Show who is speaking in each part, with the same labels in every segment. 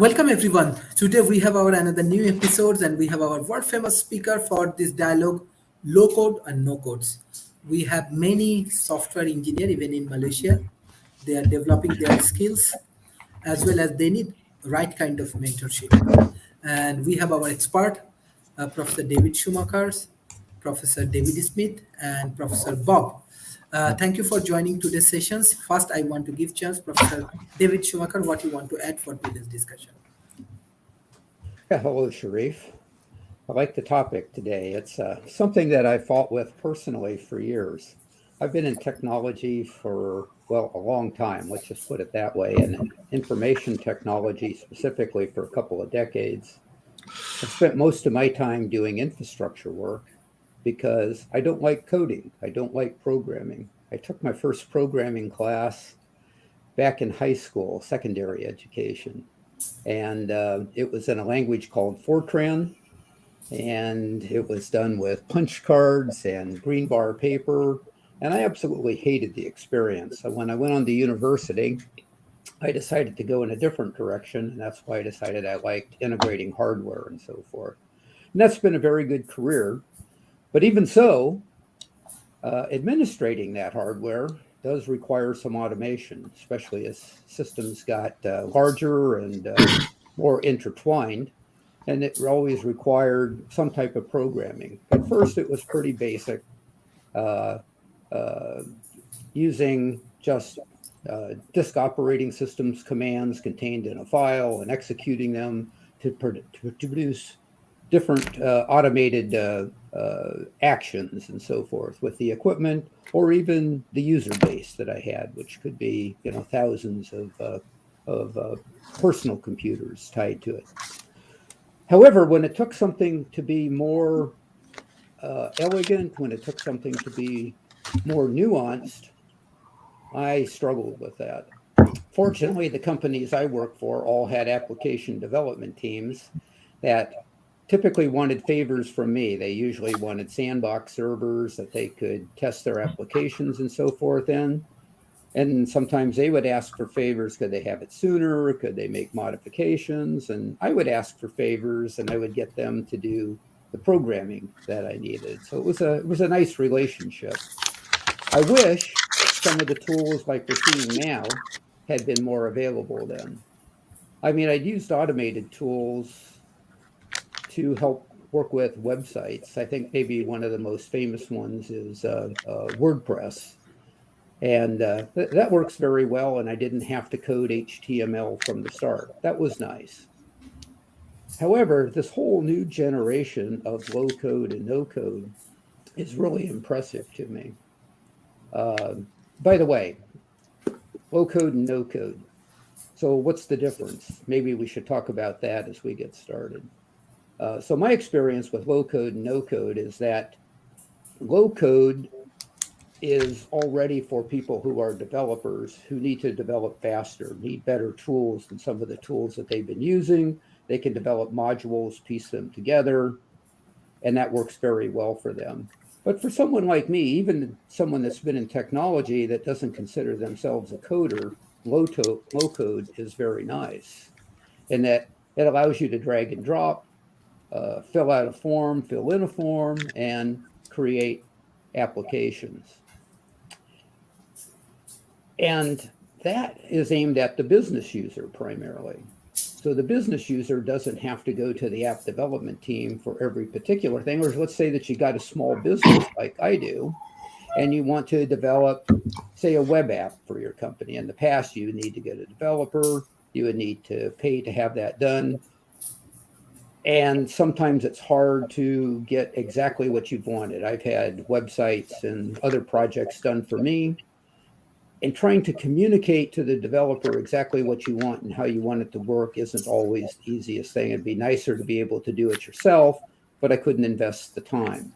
Speaker 1: Welcome everyone. Today we have our another new episodes and we have our world famous speaker for this dialogue, low code and no codes. We have many software engineer even in Malaysia. They are developing their skills as well as they need right kind of mentorship. And we have our expert, Professor David Schumacher, Professor David Smith, and Professor Bob. Thank you for joining today's sessions. First, I want to give chance Professor David Schumacher what you want to add for today's discussion.
Speaker 2: Yeah, hello, Sharif. I like the topic today. It's something that I fought with personally for years. I've been in technology for, well, a long time, let's just put it that way, and in information technology specifically for a couple of decades. I've spent most of my time doing infrastructure work because I don't like coding. I don't like programming. I took my first programming class back in high school, secondary education, and it was in a language called Fortran, and it was done with punch cards and green bar paper, and I absolutely hated the experience. So when I went on to university, I decided to go in a different direction, and that's why I decided I liked integrating hardware and so forth. And that's been a very good career. But even so, administrating that hardware does require some automation, especially as systems got larger and more intertwined. And it always required some type of programming. At first, it was pretty basic, uh, uh, using just disk operating systems commands contained in a file and executing them to produce different automated actions and so forth with the equipment or even the user base that I had, which could be thousands of personal computers tied to it. However, when it took something to be more elegant, when it took something to be more nuanced, I struggled with that. Fortunately, the companies I work for all had application development teams that typically wanted favors from me. They usually wanted sandbox servers that they could test their applications and so forth in. And sometimes they would ask for favors. Could they have it sooner? Could they make modifications? And I would ask for favors and I would get them to do the programming that I needed. So it was a nice relationship. I wish some of the tools like we're seeing now had been more available then. I mean, I'd used automated tools to help work with websites. I think maybe one of the most famous ones is WordPress. And that works very well. And I didn't have to code HTML from the start. That was nice. However, this whole new generation of low code and no code is really impressive to me. Uh, by the way, low code and no code. So what's the difference? Maybe we should talk about that as we get started. So my experience with low code and no code is that low code is already for people who are developers who need to develop faster, need better tools than some of the tools that they've been using. They can develop modules, piece them together, and that works very well for them. But for someone like me, even someone that's been in technology that doesn't consider themselves a coder, low code is very nice. And that it allows you to drag and drop, fill out a form, fill in a form, and create applications. And that is aimed at the business user primarily. So the business user doesn't have to go to the app development team for every particular thing. Or let's say that you got a small business like I do, and you want to develop, say, a web app for your company. In the past, you would need to get a developer. You would need to pay to have that done. And sometimes it's hard to get exactly what you've wanted. I've had websites and other projects done for me, and trying to communicate to the developer exactly what you want and how you want it to work isn't always the easiest thing. It'd be nicer to be able to do it yourself, but I couldn't invest the time.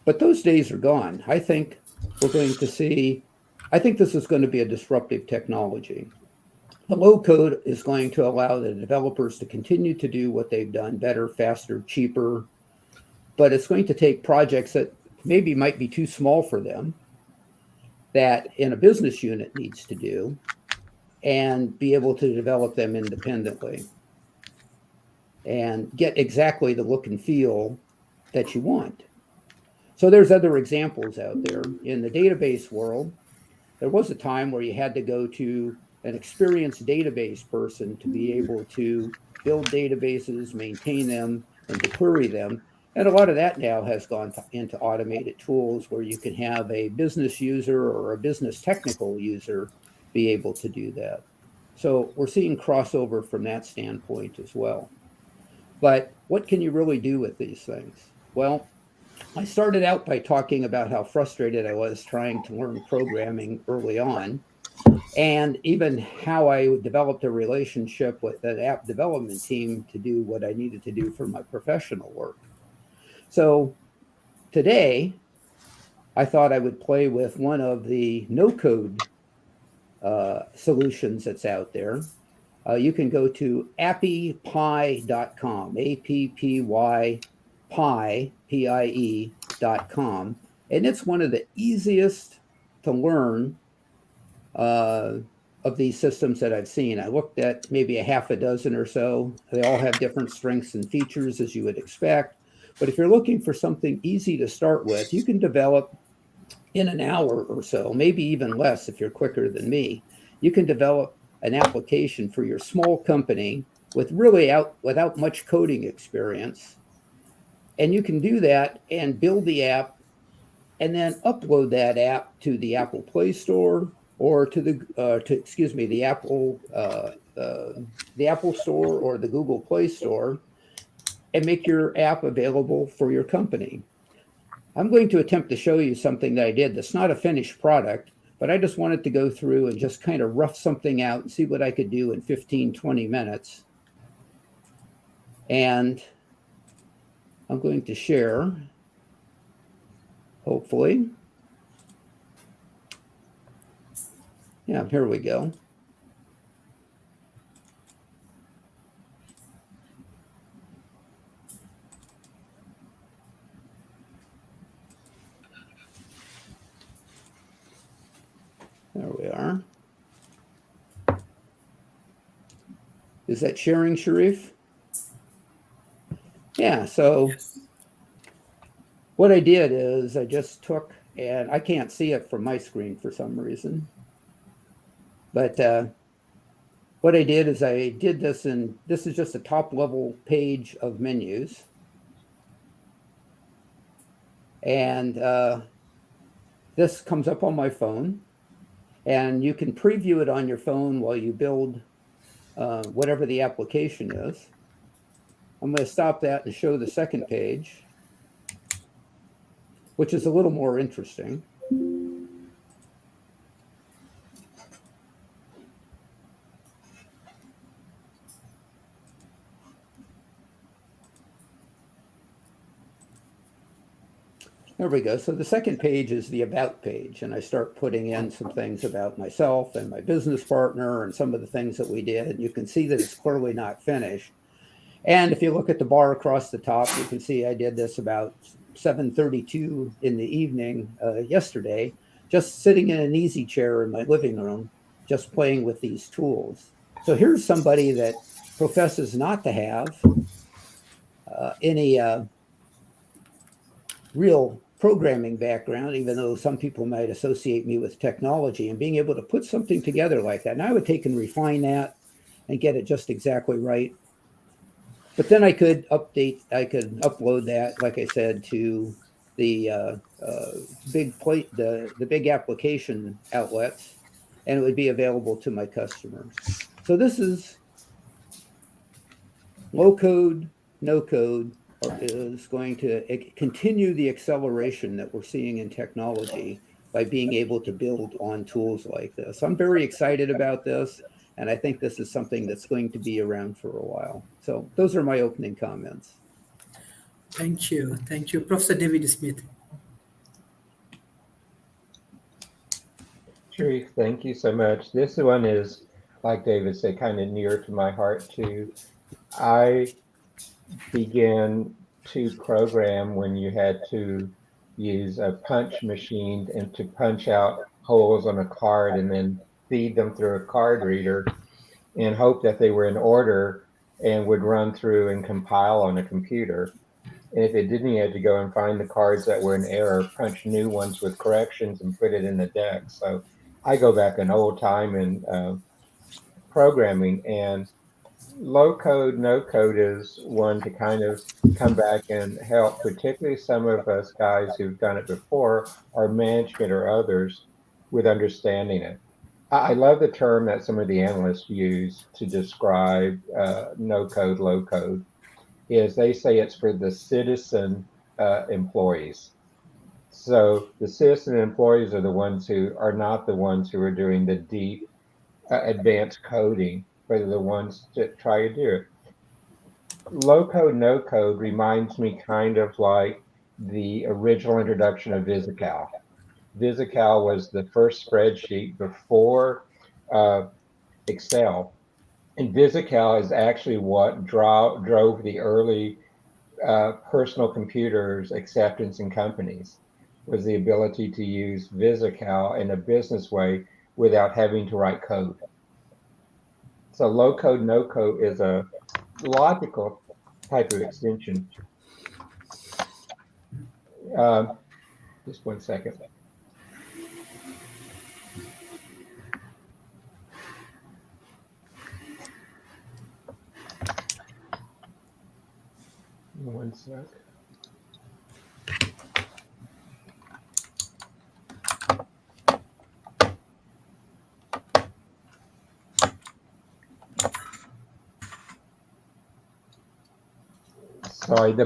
Speaker 2: But those days are gone. I think we're going to see, I think this is going to be a disruptive technology. The low code is going to allow the developers to continue to do what they've done better, faster, cheaper, but it's going to take projects that maybe might be too small for them, that in a business unit needs to do, and be able to develop them independently and get exactly the look and feel that you want. So there's other examples out there. In the database world, there was a time where you had to go to an experienced database person to be able to build databases, maintain them, and to query them. And a lot of that now has gone into automated tools where you can have a business user or a business technical user be able to do that. So we're seeing crossover from that standpoint as well. But what can you really do with these things? Well, I started out by talking about how frustrated I was trying to learn programming early on, and even how I developed a relationship with an app development team to do what I needed to do for my professional work. So today, I thought I would play with one of the no code solutions that's out there. You can go to appypie.com, APPY Pie, PIE.com. And it's one of the easiest to learn of these systems that I've seen. I looked at maybe a half a dozen or so. They all have different strengths and features, as you would expect. But if you're looking for something easy to start with, you can develop in an hour or so, maybe even less if you're quicker than me. You can develop an application for your small company with really without much coding experience. And you can do that and build the app and then upload that app to the Apple Play Store or to the Apple Store or the Google Play Store, and make your app available for your company. I'm going to attempt to show you something that I did that's not a finished product, but I just wanted to go through and just kind of rough something out and see what I could do in 15, 20 minutes. And I'm going to share, hopefully. Yeah, here we go. There we are. Is that sharing, Sharif? Yeah, so what I did is I just took, and I can't see it from my screen for some reason, but what I did is I did this, and this is just a top level page of menus. And this comes up on my phone, and you can preview it on your phone while you build whatever the application is. I'm going to stop that and show the second page, which is a little more interesting. There we go. So the second page is the about page, and I start putting in some things about myself and my business partner and some of the things that we did. And you can see that it's clearly not finished. And if you look at the bar across the top, you can see I did this about 7:32 in the evening yesterday, just sitting in an easy chair in my living room, just playing with these tools. So here's somebody that professes not to have any real programming background, even though some people might associate me with technology, and being able to put something together like that. And I would take and refine that and get it just exactly right. But then I could upload that, like I said, to the big application outlets, and it would be available to my customers. So this is low code, no code, is going to continue the acceleration that we're seeing in technology by being able to build on tools like this. I'm very excited about this, and I think this is something that's going to be around for a while. So those are my opening comments.
Speaker 1: Thank you. Thank you. Professor David Smith.
Speaker 3: Sharif, thank you so much. This one is, like David said, kind of near to my heart too. I began to program when you had to use a punch machine and to punch out holes on a card and then feed them through a card reader and hope that they were in order and would run through and compile on a computer. And if it didn't, you had to go and find the cards that were in error, punch new ones with corrections, and put it in the deck. So I go back an old time in programming, and low code, no code is one to kind of come back and help, particularly some of us guys who've done it before, or management or others, with understanding it. I love the term that some of the analysts use to describe no code, low code, is they say it's for the citizen employees. So the citizen employees are the ones who are not the ones who are doing the deep advanced coding, but they're the ones that try to do it. Low code, no code reminds me kind of like the original introduction of VisiCal. VisiCal was the first spreadsheet before Excel. And VisiCal is actually what drove the early personal computers acceptance in companies, was the ability to use VisiCal in a business way without having to write code. So low code, no code is a logical type of extension. Just 1 second. One sec. Sorry, the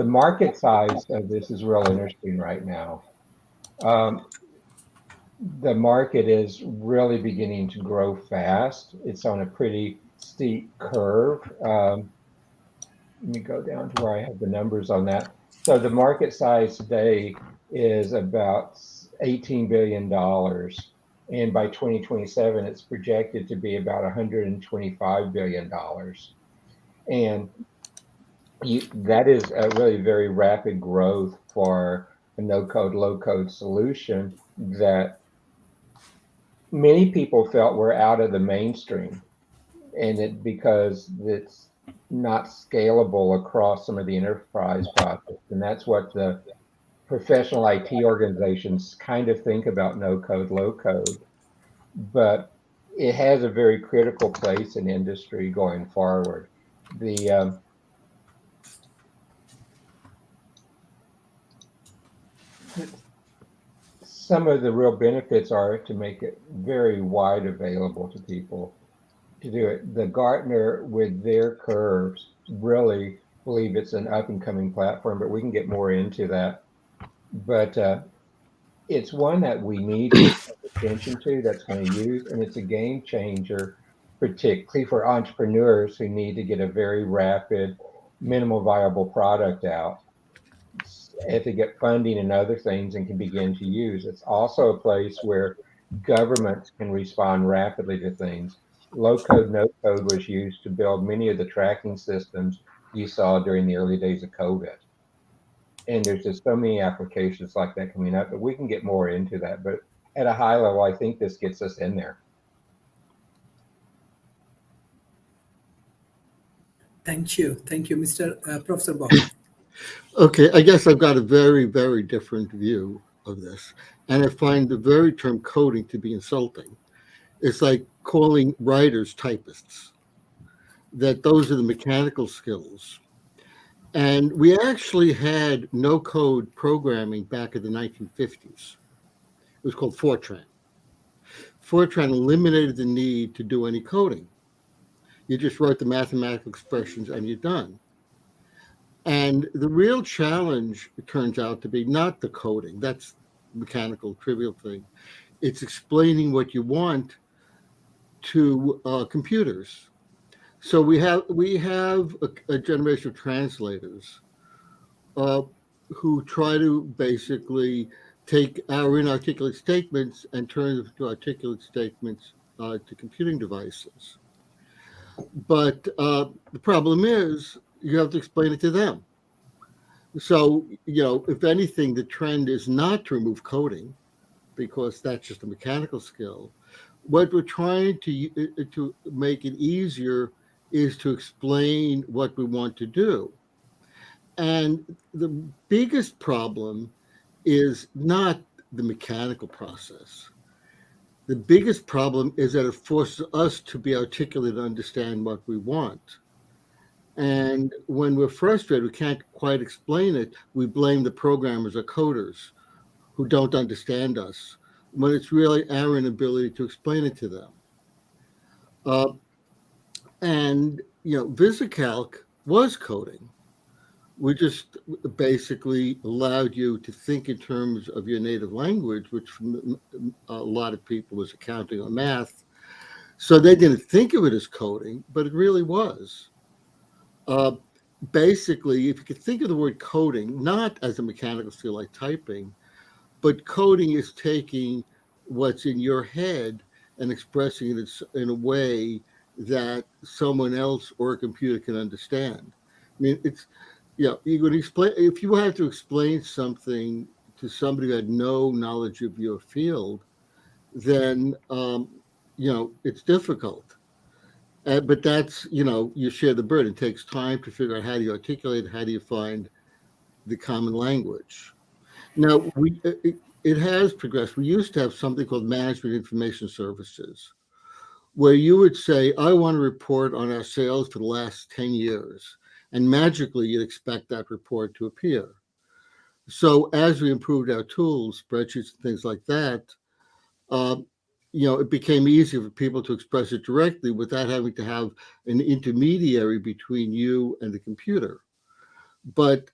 Speaker 3: market size of this is real interesting right now. The market is really beginning to grow fast. It's on a pretty steep curve. Let me go down to where I have the numbers on that. So the market size today is about $18 billion. And by 2027, it's projected to be about $125 billion. And that is a really very rapid growth for a no-code, low-code solution that many people felt were out of the mainstream, and because it's not scalable across some of the enterprise projects. And that's what the professional IT organizations kind of think about no-code, low-code. But it has a very critical place in industry going forward. Some of the real benefits are to make it very wide available to people to do it. The Gartner, with their curves, really believe it's an up and coming platform, but we can get more into that. But it's one that we need to pay attention to, that's going to use, and it's a game changer, particularly for entrepreneurs who need to get a very rapid, minimal viable product out. If they get funding and other things and can begin to use. It's also a place where governments can respond rapidly to things. Low code, no code was used to build many of the tracking systems you saw during the early days of COVID. And there's just so many applications like that coming up, but we can get more into that. But at a high level, I think this gets us in there.
Speaker 1: Thank you, Mr. Professor Bob.
Speaker 4: Okay, I guess I've got a very, very different view of this. And I find the very term coding to be insulting. It's like calling writers typists, that those are the mechanical skills. And we actually had no code programming back in the 1950s. It was called Fortran. Fortran eliminated the need to do any coding. You just wrote the mathematical expressions and you're done. And the real challenge, it turns out to be not the coding. That's mechanical, trivial thing. It's explaining what you want to computers. So we have a generation of translators who try to basically take our inarticulate statements and turn them into articulate statements to computing devices. But the problem is you have to explain it to them. So, if anything, the trend is not to remove coding because that's just a mechanical skill, What we're trying to make it easier is to explain what we want to do. And the biggest problem is not the mechanical process. The biggest problem is that it forces us to be articulate and understand what we want. And when we're frustrated, we can't quite explain it, we blame the programmers or coders who don't understand us, when it's really our inability to explain it to them. Uh, and, VisiCalc was coding. We just basically allowed you to think in terms of your native language, which for a lot of people was accounting or math. So they didn't think of it as coding, but it really was. Uh, Basically, if you could think of the word coding, not as a mechanical skill like typing, but coding is taking what's in your head and expressing it in a way that someone else or a computer can understand. I mean, you would explain if you had to explain something to somebody who had no knowledge of your field, then it's difficult. But that's you share the burden. It takes time to figure out how do you articulate, how do you find the common language. Now it has progressed. We used to have something called management information services, where you would say, I want to report on our sales for the last 10 years. And magically, you'd expect that report to appear. So as we improved our tools, spreadsheets and things like that, uh, it became easier for people to express it directly without having to have an intermediary between you and the computer. But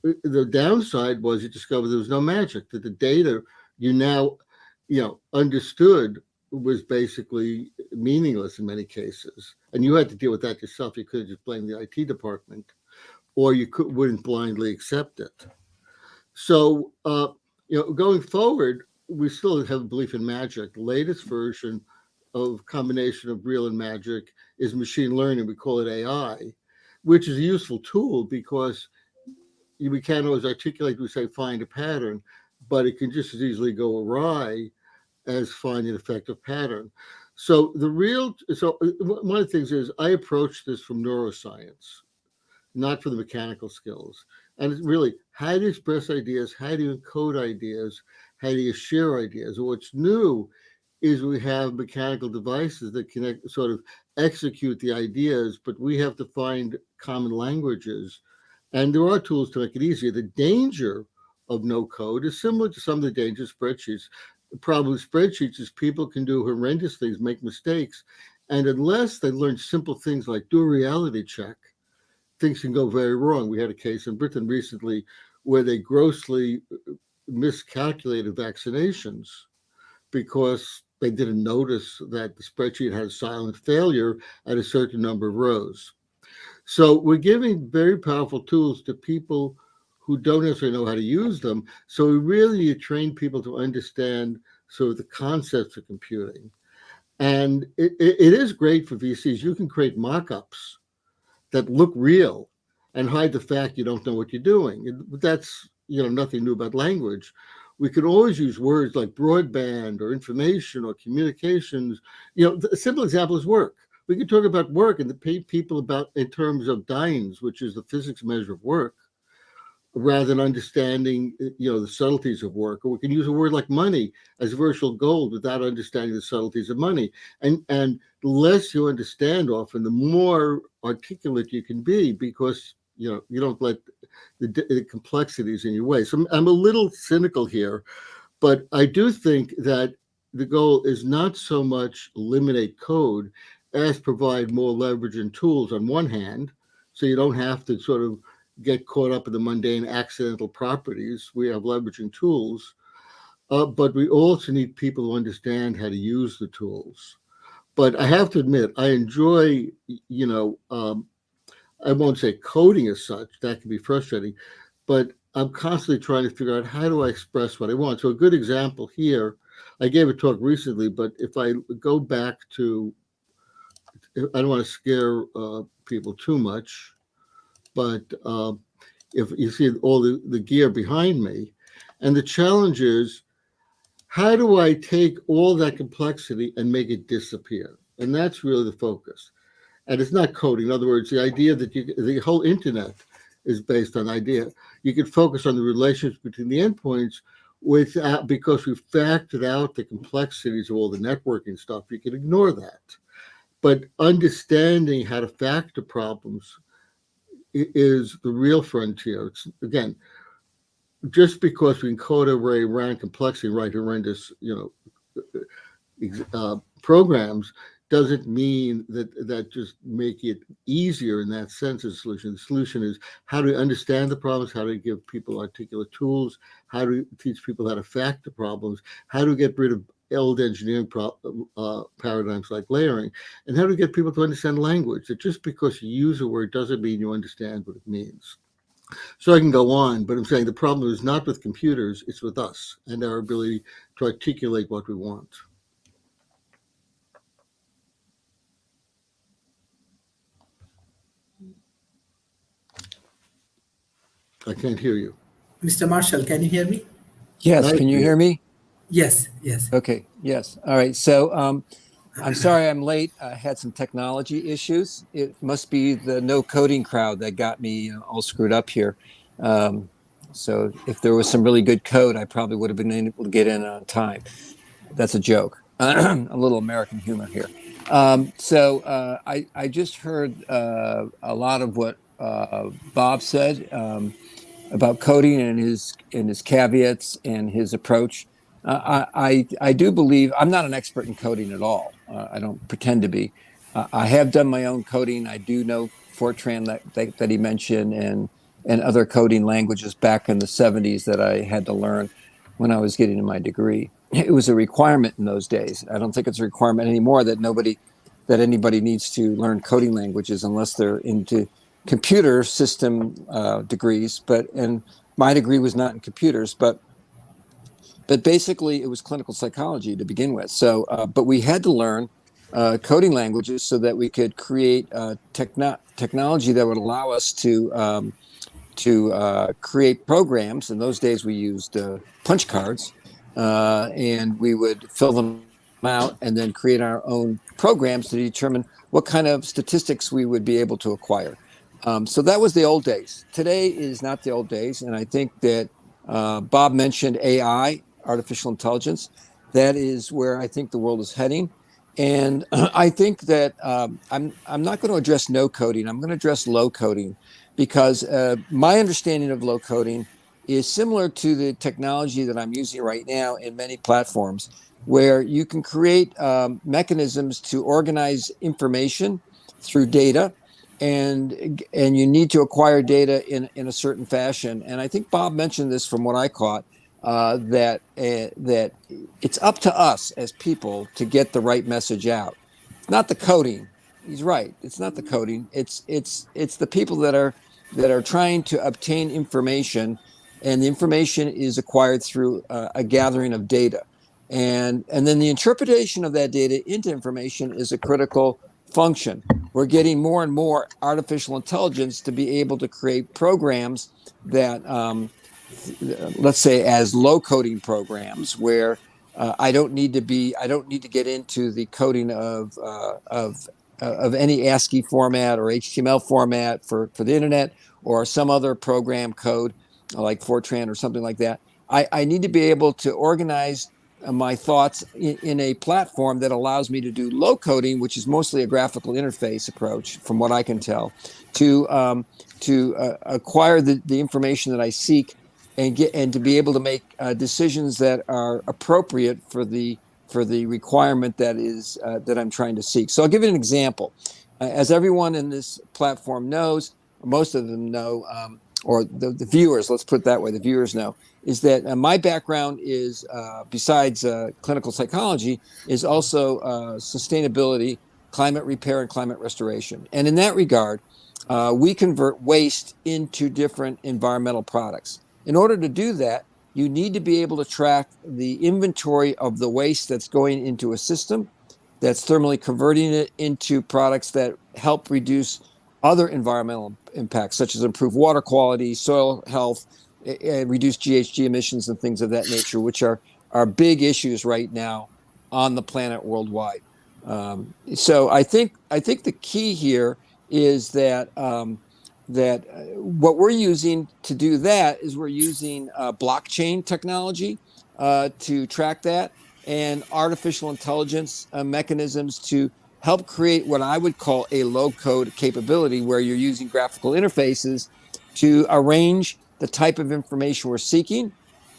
Speaker 4: the downside was you discovered there was no magic, that the data you now, understood was basically meaningless in many cases. And you had to deal with that yourself. You couldn't just blame the IT department, or wouldn't blindly accept it. So, going forward, we still have a belief in magic. The latest version of combination of real and magic is machine learning. We call it AI, which is a useful tool because we can't always articulate, we say find a pattern, but it can just as easily go awry as find an effective pattern. So one of the things is I approach this from neuroscience, not for the mechanical skills. And it's really how do you express ideas, how do you encode ideas, how do you share ideas? What's new is we have mechanical devices that can sort of execute the ideas, but we have to find common languages. And there are tools to make it easier. The danger of no code is similar to some of the dangers of spreadsheets. The problem with spreadsheets is people can do horrendous things, make mistakes. And unless they learn simple things like do a reality check, things can go very wrong. We had a case in Britain recently where they grossly miscalculated vaccinations because they didn't notice that the spreadsheet had a silent failure at a certain number of rows. So we're giving very powerful tools to people who don't necessarily know how to use them. So we really need to train people to understand sort of the concepts of computing. And it is great for VCs. You can create mock-ups that look real and hide the fact you don't know what you're doing. That's nothing new about language. We could always use words like broadband or information or communications. A simple example is work. We could talk about work and pay people about in terms of dynes, which is the physics measure of work, rather than understanding the subtleties of work. Or we can use a word like money as virtual gold without understanding the subtleties of money. And the less you understand often, the more articulate you can be, because you don't let the complexities in your way. So I'm a little cynical here, but I do think that the goal is not so much eliminate code as provide more leverage and tools on one hand, so you don't have to sort of get caught up in the mundane accidental properties. We have leveraging tools, but we also need people who understand how to use the tools. But I have to admit, I enjoy, I won't say coding as such, that can be frustrating, but I'm constantly trying to figure out how do I express what I want. So a good example here, I gave a talk recently, but if I go back to, I don't want to scare people too much, but if you see all the gear behind me, and the challenge is How do I take all that complexity and make it disappear? And that's really the focus. And it's not coding. In other words, the idea that the whole internet is based on idea. You could focus on the relations between the endpoints without, because we've factored out the complexities of all the networking stuff. You can ignore that. But understanding how to factor problems is the real frontier. It's, again, just because we encode array around complexity, write horrendous, programs, doesn't mean that just make it easier in that sense of solution. The solution is how to understand the problems, how to give people articulate tools, how to teach people how to factor problems, how to get rid of old engineering paradigms like layering, and how to get people to understand language. That just because you use a word doesn't mean you understand what it means. So I can go on, but I'm saying the problem is not with computers, it's with us and our ability to articulate what we want. I can't hear you.
Speaker 1: Mr. Marshall, can you hear me?
Speaker 5: Yes, can you hear me?
Speaker 1: Yes, yes.
Speaker 5: Okay, yes. All right. So I'm sorry I'm late. I had some technology issues. It must be the no coding crowd that got me all screwed up here. So if there was some really good code, I probably would have been able to get in on time. That's a joke. A little American humor here. I just heard a lot of what Bob said about coding and his caveats and his approach. I do believe I'm not an expert in coding at all. I don't pretend to be. I have done my own coding. I do know Fortran that he mentioned and other coding languages back in the 70s that I had to learn when I was getting my degree. It was a requirement in those days. I don't think it's a requirement anymore that anybody needs to learn coding languages unless they're into computer system degrees. And my degree was not in computers, but basically it was clinical psychology to begin with. So, but we had to learn coding languages so that we could create technology that would allow us to create programs. In those days, we used punch cards, and we would fill them out and then create our own programs to determine what kind of statistics we would be able to acquire. So that was the old days. Today is not the old days, and I think that Bob mentioned AI, artificial intelligence. That is where I think the world is heading. And I think that I'm not going to address no coding. I'm going to address low coding because my understanding of low coding is similar to the technology that I'm using right now in many platforms, where you can create mechanisms to organize information through data, and you need to acquire data in a certain fashion. And I think Bob mentioned this from what I caught, that it's up to us as people to get the right message out. It's not the coding. He's right. It's not the coding. It's the people that are trying to obtain information, and the information is acquired through a gathering of data, and then the interpretation of that data into information is a critical function. We're getting more and more artificial intelligence to be able to create programs that let's say as low coding programs where I don't need to get into the coding of any ASCII format or HTML format for the internet or some other program code like Fortran or something like that. I need to be able to organize my thoughts in a platform that allows me to do low coding, which is mostly a graphical interface approach, from what I can tell, to acquire the information that I seek and to be able to make decisions that are appropriate for the requirement that I'm trying to seek. So I'll give you an example. As everyone in this platform knows, most of them know, or the viewers, let's put it that way, the viewers know, is that my background is, besides clinical psychology, is also sustainability, climate repair, and climate restoration. And in that regard, we convert waste into different environmental products. In order to do that, you need to be able to track the inventory of the waste that's going into a system, that's thermally converting it into products that help reduce other environmental impacts, such as improve water quality, soil health, and reduce GHG emissions and things of that nature, which are are big issues right now on the planet worldwide. So I think the key here is that what we're using to do that is we're using blockchain technology to track that, and artificial intelligence mechanisms to help create what I would call a low code capability, where you're using graphical interfaces to arrange the type of information we're seeking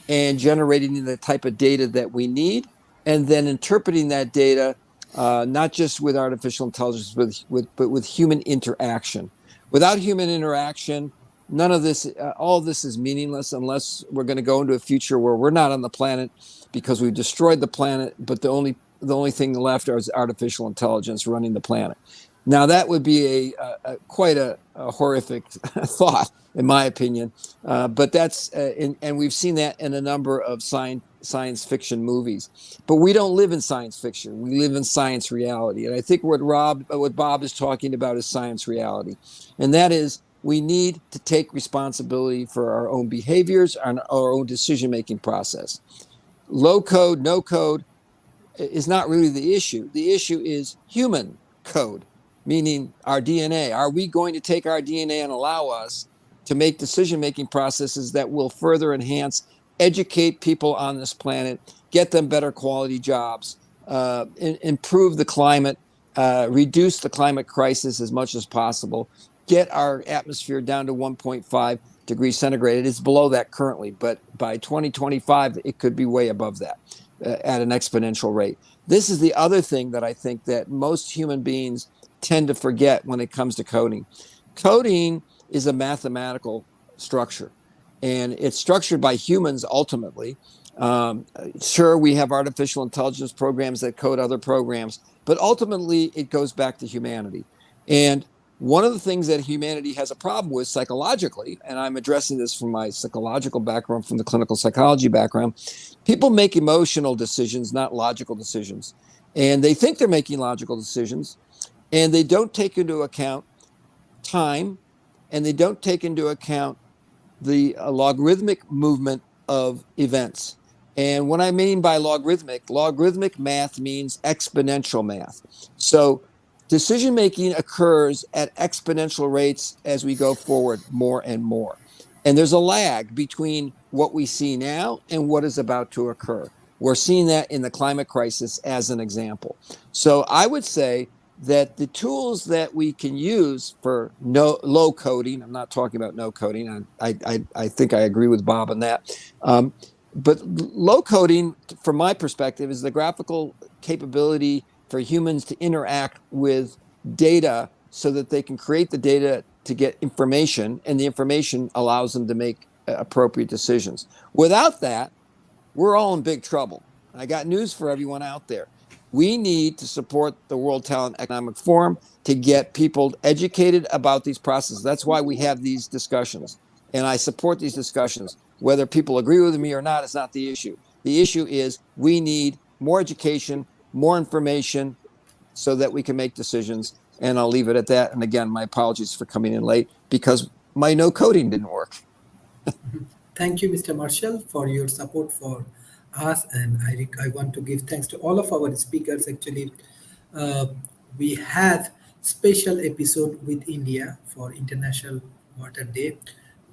Speaker 5: and generating the type of data that we need, and then interpreting that data, not just with artificial intelligence, but with human interaction. Without human interaction, none of this, all of this is meaningless, unless we're going to go into a future where we're not on the planet because we've destroyed the planet, but the only thing left is artificial intelligence running the planet. Now that would be quite a horrific thought, in my opinion. But that's and we've seen that in a number of science fiction movies. But we don't live in science fiction. We live in science reality. And I think what Bob is talking about is science reality, and that is we need to take responsibility for our own behaviors and our own decision-making process. Low code, no code is not really the issue. The issue is human code, meaning our DNA. Are we going to take our DNA and allow us to make decision-making processes that will further enhance, educate people on this planet, get them better quality jobs, improve the climate, reduce the climate crisis as much as possible, get our atmosphere down to 1.5 degrees centigrade. It is below that currently, but by 2025, it could be way above that at an exponential rate. This is the other thing that I think that most human beings tend to forget when it comes to coding. Coding is a mathematical structure, and it's structured by humans ultimately. Sure, we have artificial intelligence programs that code other programs, but ultimately it goes back to humanity. And one of the things that humanity has a problem with psychologically, and I'm addressing this from my psychological background, from the clinical psychology background, people make emotional decisions, not logical decisions. And they think they're making logical decisions, and they don't take into account time, and they don't take into account the logarithmic movement of events. And what I mean by logarithmic math means exponential math. So decision making occurs at exponential rates as we go forward more and more. And there's a lag between what we see now and what is about to occur. We're seeing that in the climate crisis as an example. So I would say that the tools that we can use for low coding, I'm not talking about no coding, I think I agree with Bob on that. But low coding, from my perspective, is the graphical capability for humans to interact with data so that they can create the data to get information, and the information allows them to make appropriate decisions. Without that, we're all in big trouble. I got news for everyone out there. We need to support the World Talent Economic Forum to get people educated about these processes. That's why we have these discussions. And I support these discussions. Whether people agree with me or not is not the issue. The issue is we need more education, more information, so that we can make decisions. And I'll leave it at that. And again, my apologies for coming in late because my no coding didn't work.
Speaker 1: Thank you, Mr. Marshall, for your support for us. And I want to give thanks to all of our speakers. Actually, we had special episode with India for International Water Day,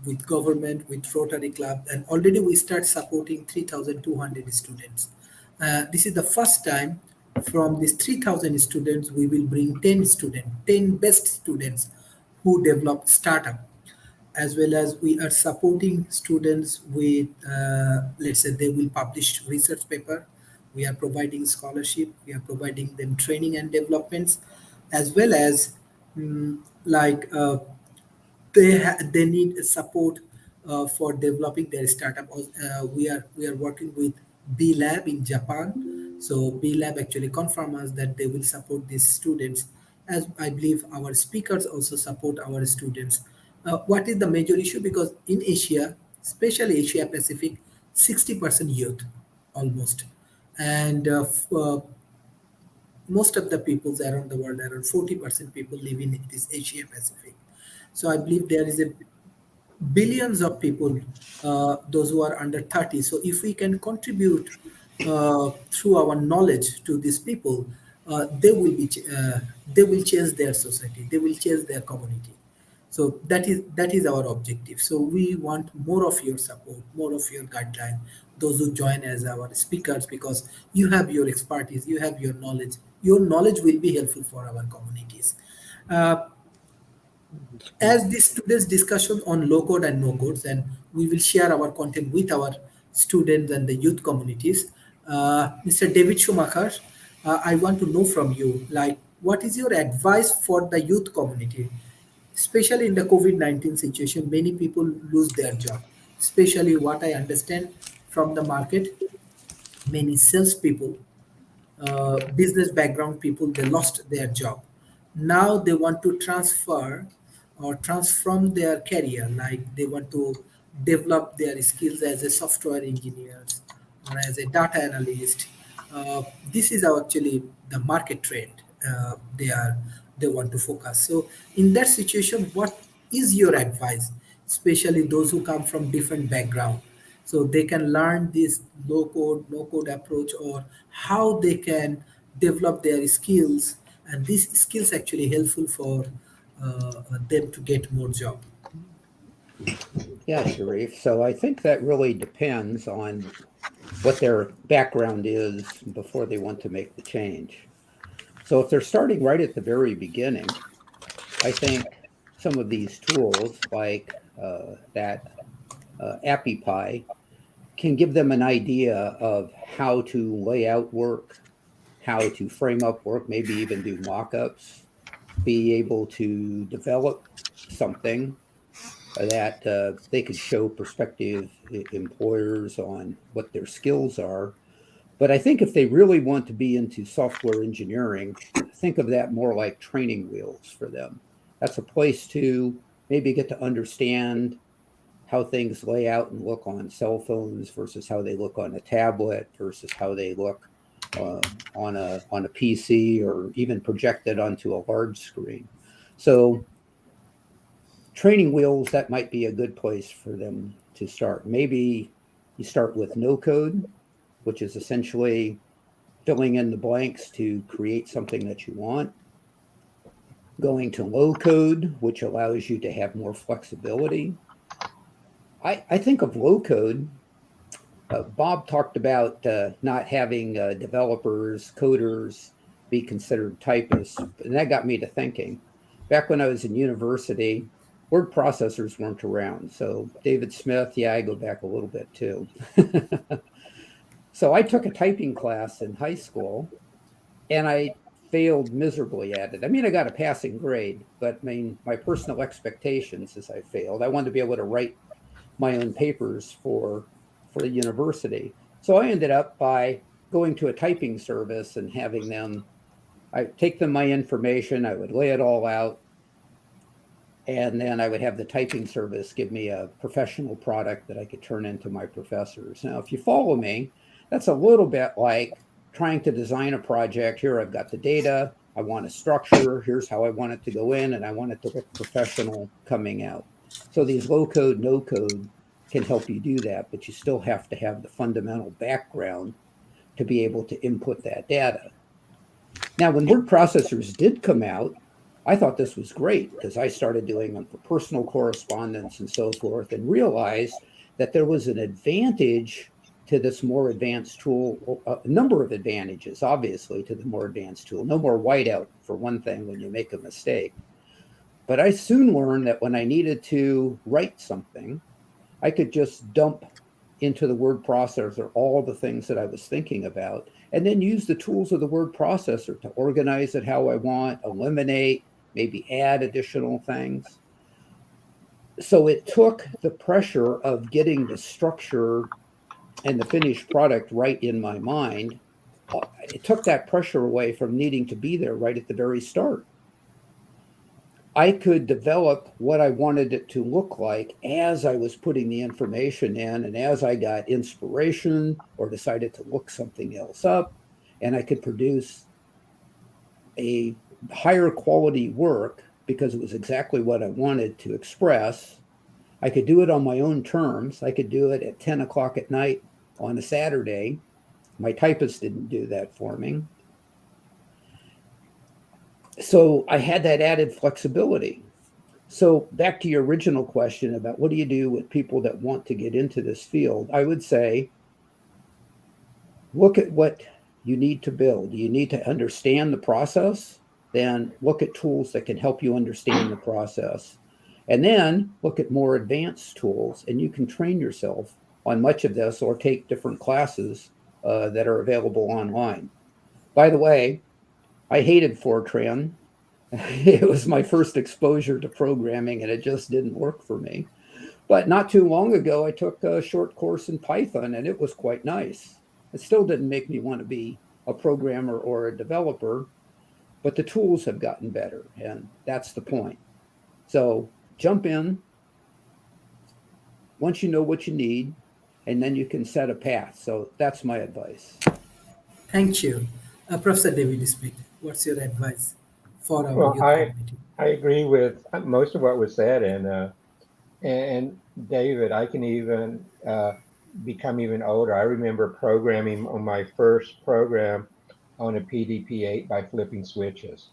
Speaker 1: with government, with Rotary Club, and already we start supporting 3,200 students. This is the first time from these 3,000 students, we will bring 10 best students who develop startup, as well as we are supporting students with, let's say they will publish research paper. We are providing scholarship, we are providing them training and developments, as well as like they need support for developing their startup. We are working with B Lab in Japan. So B Lab actually confirm us that they will support these students, as I believe our speakers also support our students. What is the major issue? Because in Asia, especially Asia Pacific, 60% youth almost, and most of the peoples around the world, around 40% people live in this Asia Pacific. So I believe there is a billions of people, those who are under 30. So if we can contribute through our knowledge to these people, they will change their society, they will change their community. So that is our objective. So we want more of your support, more of your guideline, those who join as our speakers, because you have your expertise, you have your knowledge. Your knowledge will be helpful for our communities. Uh, as this today's discussion on low code and no codes, and we will share our content with our students and the youth communities. Mr. David Schumacher, I want to know from you, like, what is your advice for the youth community, especially in the COVID-19 situation? Many people lose their job, especially what I understand from the market. Many salespeople, business background people, they lost their job. Now they want to transfer or transform their career, like they want to develop their skills as a software engineers or as a data analyst. This is actually the market trend. They want to focus. So in that situation, what is your advice, especially those who come from different background, so they can learn this low code no code approach, or how they can develop their skills, and these skills actually helpful for them to get more job.
Speaker 2: Yeah, Sharif. So I think that really depends on what their background is before they want to make the change. So if they're starting right at the very beginning, I think some of these tools like that AppyPie can give them an idea of how to lay out work, how to frame up work, maybe even do mock-ups, be able to develop something that they could show prospective employers on what their skills are. But I think if they really want to be into software engineering, think of that more like training wheels for them. That's a place to maybe get to understand how things lay out and look on cell phones versus how they look on a tablet versus how they look on a PC or even projected onto a large screen. So training wheels, that might be a good place for them to start. Maybe you start with no code, which is essentially filling in the blanks to create something that you want. Going to low code, which allows you to have more flexibility. I think of low code. Bob talked about not having developers, coders be considered typists. And that got me to thinking. Back when I was in university, word processors weren't around. So David Smith, yeah, I go back a little bit too. So I took a typing class in high school and I failed miserably at it. I mean, I got a passing grade, but I mean, my personal expectations is I failed. I wanted to be able to write my own papers for the university. So I ended up by going to a typing service and having them, I take them my information, I would lay it all out, and then I would have the typing service give me a professional product that I could turn into my professors. Now, if you follow me, that's a little bit like trying to design a project. Here, I've got the data, I want a structure, here's how I want it to go in, and I want it to look professional coming out. So these low code, no code can help you do that, but you still have to have the fundamental background to be able to input that data. Now, when word processors did come out, I thought this was great because I started doing them for personal correspondence and so forth, and realized that there was an advantage to this more advanced tool, a number of advantages, obviously, to the more advanced tool. No more whiteout, for one thing, when you make a mistake. But I soon learned that when I needed to write something, I could just dump into the word processor all the things that I was thinking about, and then use the tools of the word processor to organize it how I want, eliminate, maybe add additional things. So it took the pressure of getting the structure and the finished product right in my mind. It took that pressure away from needing to be there right at the very start. I could develop what I wanted it to look like as I was putting the information in, and as I got inspiration or decided to look something else up, and I could produce a higher quality work because it was exactly what I wanted to express. I could do it on my own terms. I could do it at 10 o'clock at night on a Saturday My typist didn't do that for me. So I had that added flexibility. So back to your original question about what do you do with people that want to get into this field, I would say, look at what you need to build. You need to understand the process, then look at tools that can help you understand the process. And then look at more advanced tools, and you can train yourself on much of this or take different classes that are available online. By the way, I hated Fortran. It was my first exposure to programming, and it just didn't work for me. But not too long ago, I took a short course in Python, and it was quite nice. It still didn't make me want to be a programmer or a developer, but the tools have gotten better, and that's the point. So jump in once you know what you need, and then you can set a path. So that's my advice.
Speaker 1: Thank you. Professor David Smith, what's your advice for our
Speaker 3: Well,
Speaker 1: youth community?
Speaker 3: I agree with most of what was said, and David, I can even become even older. I remember programming on my first program on a PDP-8 by flipping switches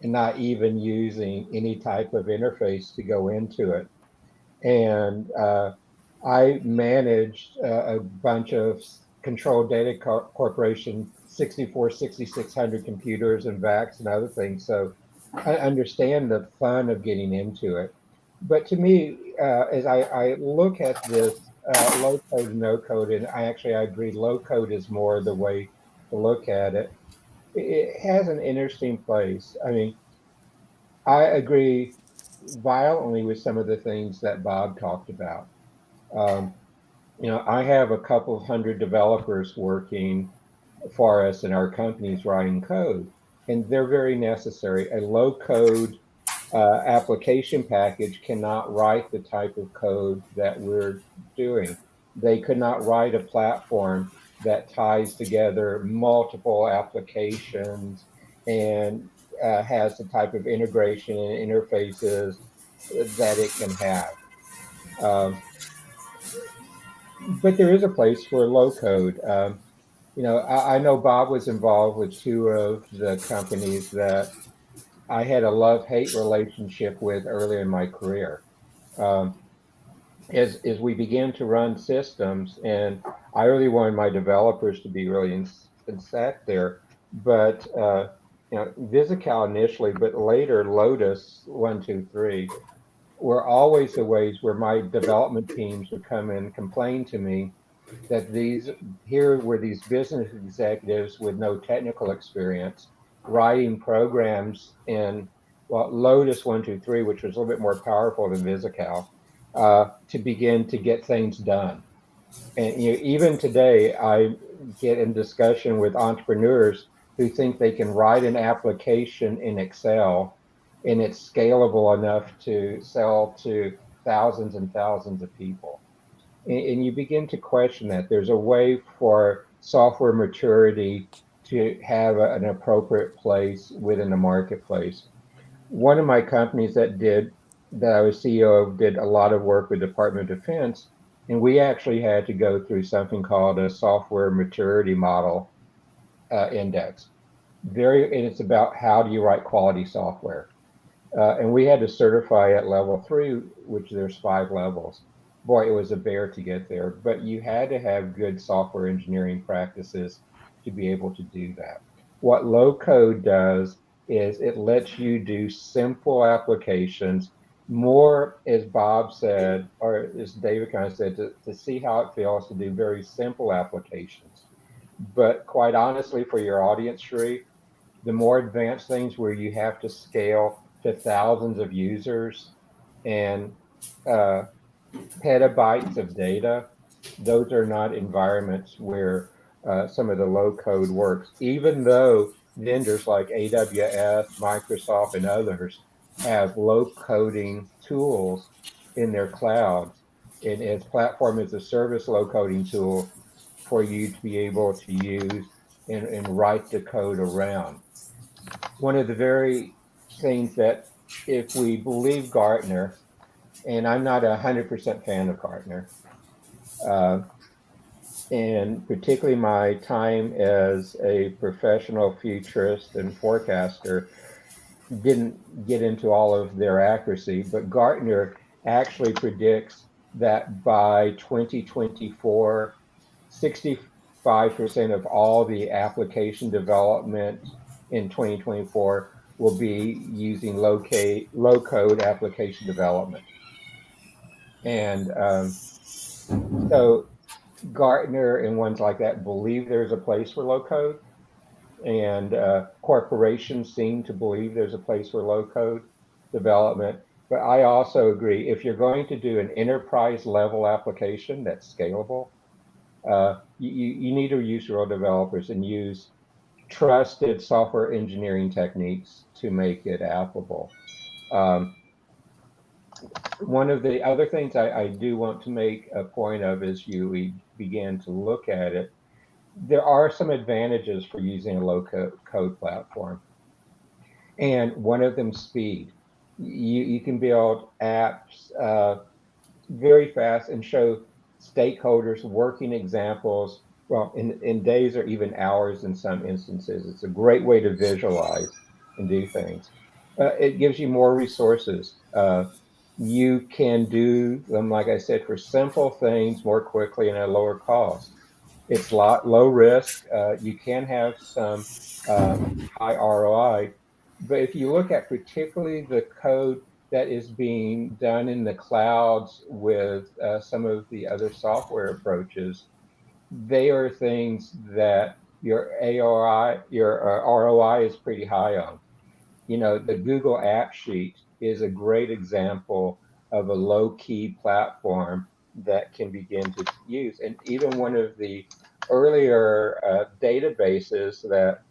Speaker 3: and not even using any type of interface to go into it. And I managed a bunch of Control Data Corporation 64, 6600 computers and VAX and other things. So I understand the fun of getting into it. But to me, as I look at this low code and no code, and I agree, low code is more the way to look at it. It has an interesting place. I mean, I agree violently with some of the things that Bob talked about. Um, I have a couple of hundred developers working for us in our companies writing code, and they're very necessary. A low code application package cannot write the type of code that we're doing. They could not write a platform that ties together multiple applications and has the type of integration and interfaces that it can have. Um, but there is a place for low code. I know Bob was involved with two of the companies that I had a love-hate relationship with early in my career. Um, as we began to run systems, and I really wanted my developers to be really sat there, but Visical initially, but later Lotus 123 were always the ways where my development teams would come in and complain to me that here were these business executives with no technical experience writing programs in Lotus 123, which was a little bit more powerful than Visical, to begin to get things done. And even today, I get in discussion with entrepreneurs who think they can write an application in Excel and it's scalable enough to sell to thousands and thousands of people. And you begin to question that. There's a way for software maturity to have an appropriate place within the marketplace. One of my companies that I was CEO of did a lot of work with Department of Defense, and we actually had to go through something called a software maturity model index. And it's about how do you write quality software. And we had to certify at level 3, which there's 5 levels. Boy, it was a bear to get there, but you had to have good software engineering practices to be able to do that. What low code does is it lets you do simple applications more, as Bob said, or as David kind of said, to see how it feels to do very simple applications. But quite honestly, for your audience, Sharif, the more advanced things where you have to scale to thousands of users and petabytes of data, those are not environments where some of the low code works, even though vendors like AWS, Microsoft, and others have low coding tools in their clouds. And as platform as a service low coding tool for you to be able to use and write the code around. One of the very things that, if we believe Gartner, and I'm not 100% fan of Gartner, and particularly my time as a professional futurist and forecaster, didn't get into all of their accuracy, but Gartner actually predicts that by 2024, 65% of all the application development in 2024 will be using low code application development. And so Gartner and ones like that believe there's a place for low code, and corporations seem to believe there's a place for low code development. But I also agree, if you're going to do an enterprise level application that's scalable, you need to use real developers and use trusted software engineering techniques to make it applicable. One of the other things I do want to make a point of as we began to look at it, there are some advantages for using a low code platform. And one of them, speed. You can build apps very fast and show stakeholders working examples, well, in days or even hours in some instances. It's a great way to visualize and do things. It gives you more resources. You can do them, like I said, for simple things more quickly and at a lower cost. It's low risk. You can have some high ROI, but if you look at particularly the code that is being done in the clouds with some of the other software approaches, they are things that your ROI is pretty high on. You know, the Google App Sheet is a great example of a low-key platform that can begin to use. And even one of the earlier databases that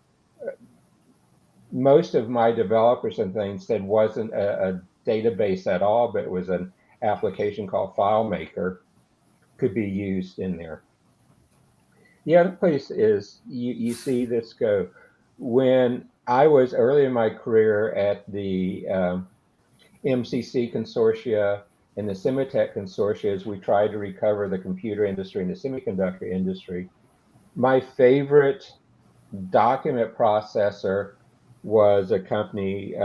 Speaker 3: most of my developers and things said wasn't a database at all, but it was an application called FileMaker, could be used in there. The other place is you see this go. When I was early in my career at the MCC consortia and the Semitech consortia, as we tried to recover the computer industry and the semiconductor industry, my favorite document processor was a company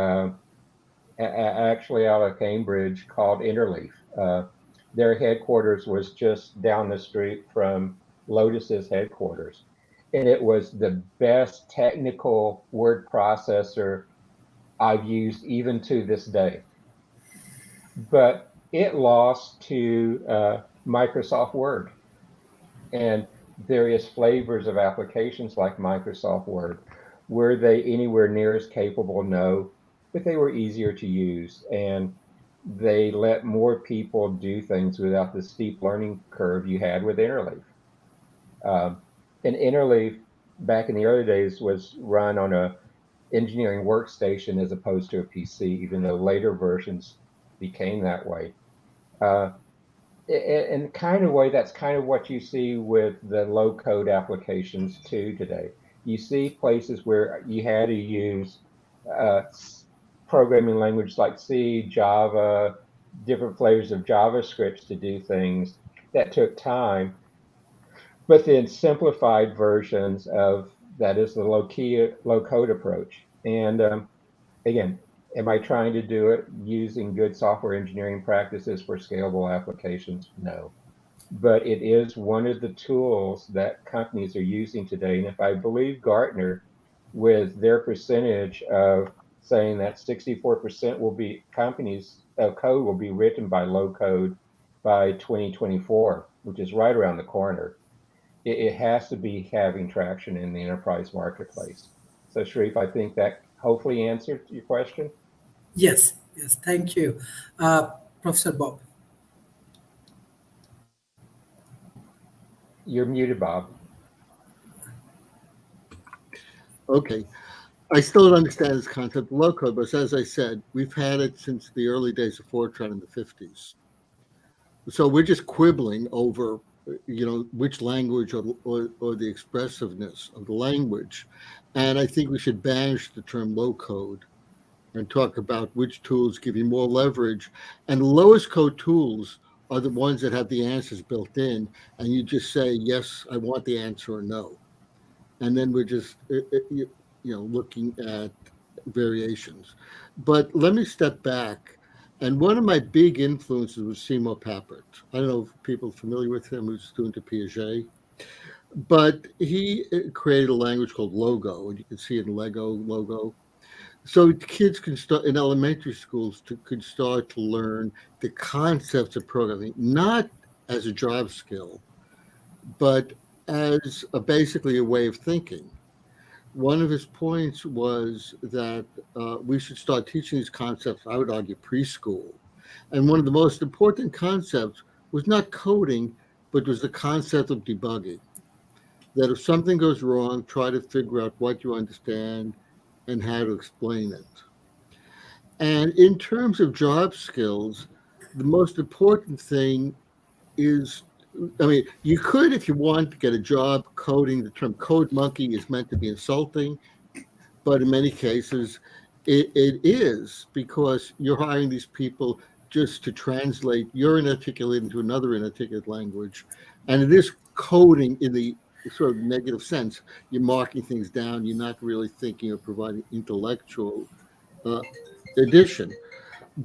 Speaker 3: actually out of Cambridge called Interleaf. Their headquarters was just down the street from Lotus's headquarters. And it was the best technical word processor I've used even to this day. But it lost to Microsoft Word and various flavors of applications like Microsoft Word. Were they anywhere near as capable? No, but they were easier to use, and they let more people do things without the steep learning curve you had with Interleaf. And Interleaf, back in the early days, was run on a engineering workstation as opposed to a PC, even though later versions became that way. In kind of way, that's kind of what you see with the low code applications too today. You see places where you had to use programming language like C, Java, different flavors of JavaScripts to do things that took time, but then simplified versions of that is the low code approach. And again, am I trying to do it using good software engineering practices for scalable applications? No. But it is one of the tools that companies are using today. And if I believe Gartner, with their percentage of saying that 64% will be companies code will be written by low code by 2024, which is right around the corner, it has to be having traction in the enterprise marketplace. So Sharif, I think that hopefully answered your question.
Speaker 1: Yes, yes, thank you. Professor Bob.
Speaker 3: You're muted, Bob.
Speaker 4: Okay. I still don't understand this concept of low code, but as I said, we've had it since the early days of Fortran in the 50s. So we're just quibbling over, which language or the expressiveness of the language. And I think we should banish the term low code and talk about which tools give you more leverage. And lowest code tools are the ones that have the answers built in, and you just say, yes, I want the answer, or no. And then we're just, looking at variations. But let me step back. And one of my big influences was Seymour Papert. I don't know if people are familiar with him, who's a student at Piaget. But he created a language called Logo, and you can see it in Lego logo. So kids can start in elementary schools could start to learn the concepts of programming, not as a job skill, but as basically a way of thinking. One of his points was that we should start teaching these concepts, I would argue, preschool. And one of the most important concepts was not coding, but was the concept of debugging. That if something goes wrong, try to figure out what you understand and how to explain it. And in terms of job skills, the most important thing is, I mean, you could, if you want to get a job coding, the term code monkey is meant to be insulting, but in many cases it is, because you're hiring these people just to translate your inarticulate into another inarticulate language. And it is coding in the sort of negative sense. You're marking things down, you're not really thinking or providing intellectual addition.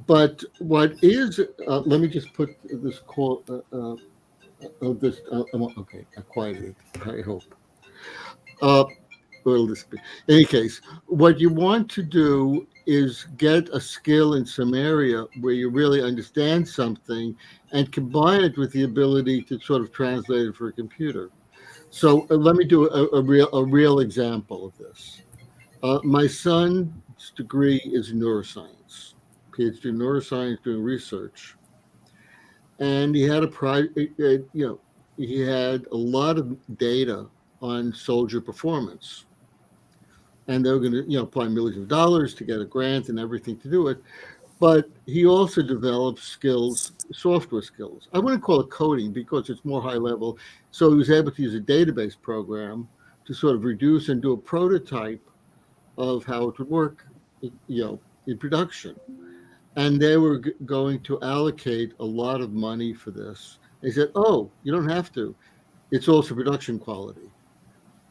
Speaker 4: But what is, let me just put this call, this, okay, I quieted it, I hope. Will this be? In any case, what you want to do is get a skill in some area where you really understand something and combine it with the ability to sort of translate it for a computer. So let me do a real example of this. My son's degree is neuroscience, PhD in neuroscience, doing research, and he had he had a lot of data on soldier performance, and they were going to apply millions of dollars to get a grant and everything to do it. But he also developed skills, software skills. I wouldn't call it coding because it's more high level. So he was able to use a database program to sort of reduce and do a prototype of how it would work, in production. And they were going to allocate a lot of money for this. They said, "Oh, you don't have to. It's also production quality."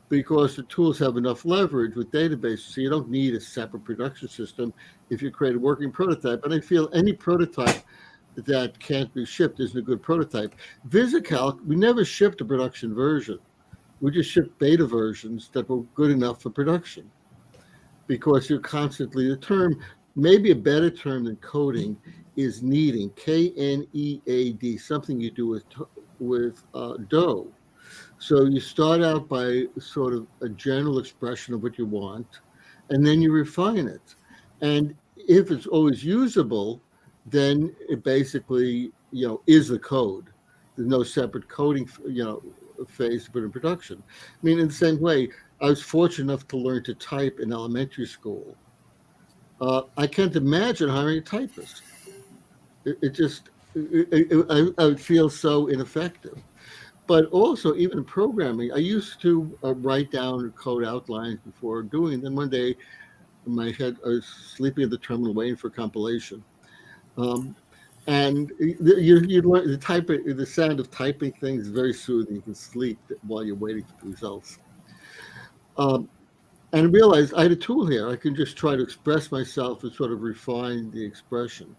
Speaker 4: Because the tools have enough leverage with databases, so you don't need a separate production system if you create a working prototype. And I feel any prototype that can't be shipped isn't a good prototype. VisiCalc, we never shipped a production version. We just shipped beta versions that were good enough for production. Because you're constantly, the term, maybe a better term than coding is kneading, Knead, something you do with dough. So you start out by sort of a general expression of what you want, and then you refine it. And if it's always usable, then it basically, is the code. There's no separate coding, phase to put in production. I mean, in the same way, I was fortunate enough to learn to type in elementary school. I can't imagine hiring a typist. I would feel so ineffective. But also, even programming, I used to write down code outlines before doing. Then one day, in my head, I was sleeping at the terminal waiting for compilation, and you learn the sound of typing things is very soothing. You can sleep while you're waiting for the results. And I realized I had a tool here. I can just try to express myself and sort of refine the expression.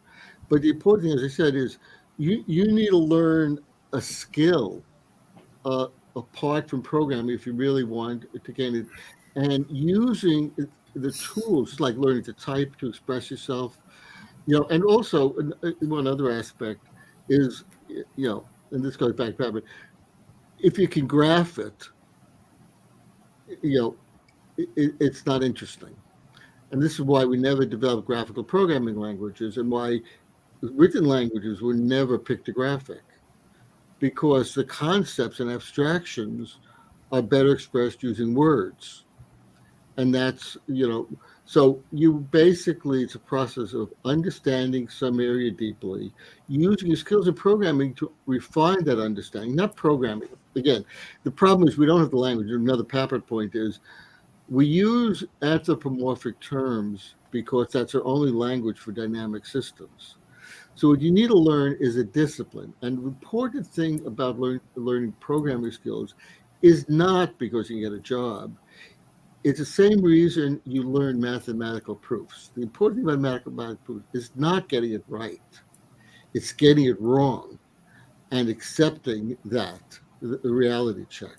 Speaker 4: But the important thing, as I said, is you need to learn a skill apart from programming if you really want to gain it, and using the tools like learning to type to express yourself, and also one other aspect is, and this goes back to, but if you can graph it, it's not interesting. And this is why we never developed graphical programming languages, and why written languages were never pictographic, because the concepts and abstractions are better expressed using words. And that's, so you basically, it's a process of understanding some area deeply, using your skills in programming to refine that understanding, not programming. Again, the problem is we don't have the language. Another Papert point is we use anthropomorphic terms because that's our only language for dynamic systems. So what you need to learn is a discipline. And the important thing about learning programming skills is not because you can get a job. It's the same reason you learn mathematical proofs. The important thing about mathematical proofs is not getting it right. It's getting it wrong and accepting that, the reality check.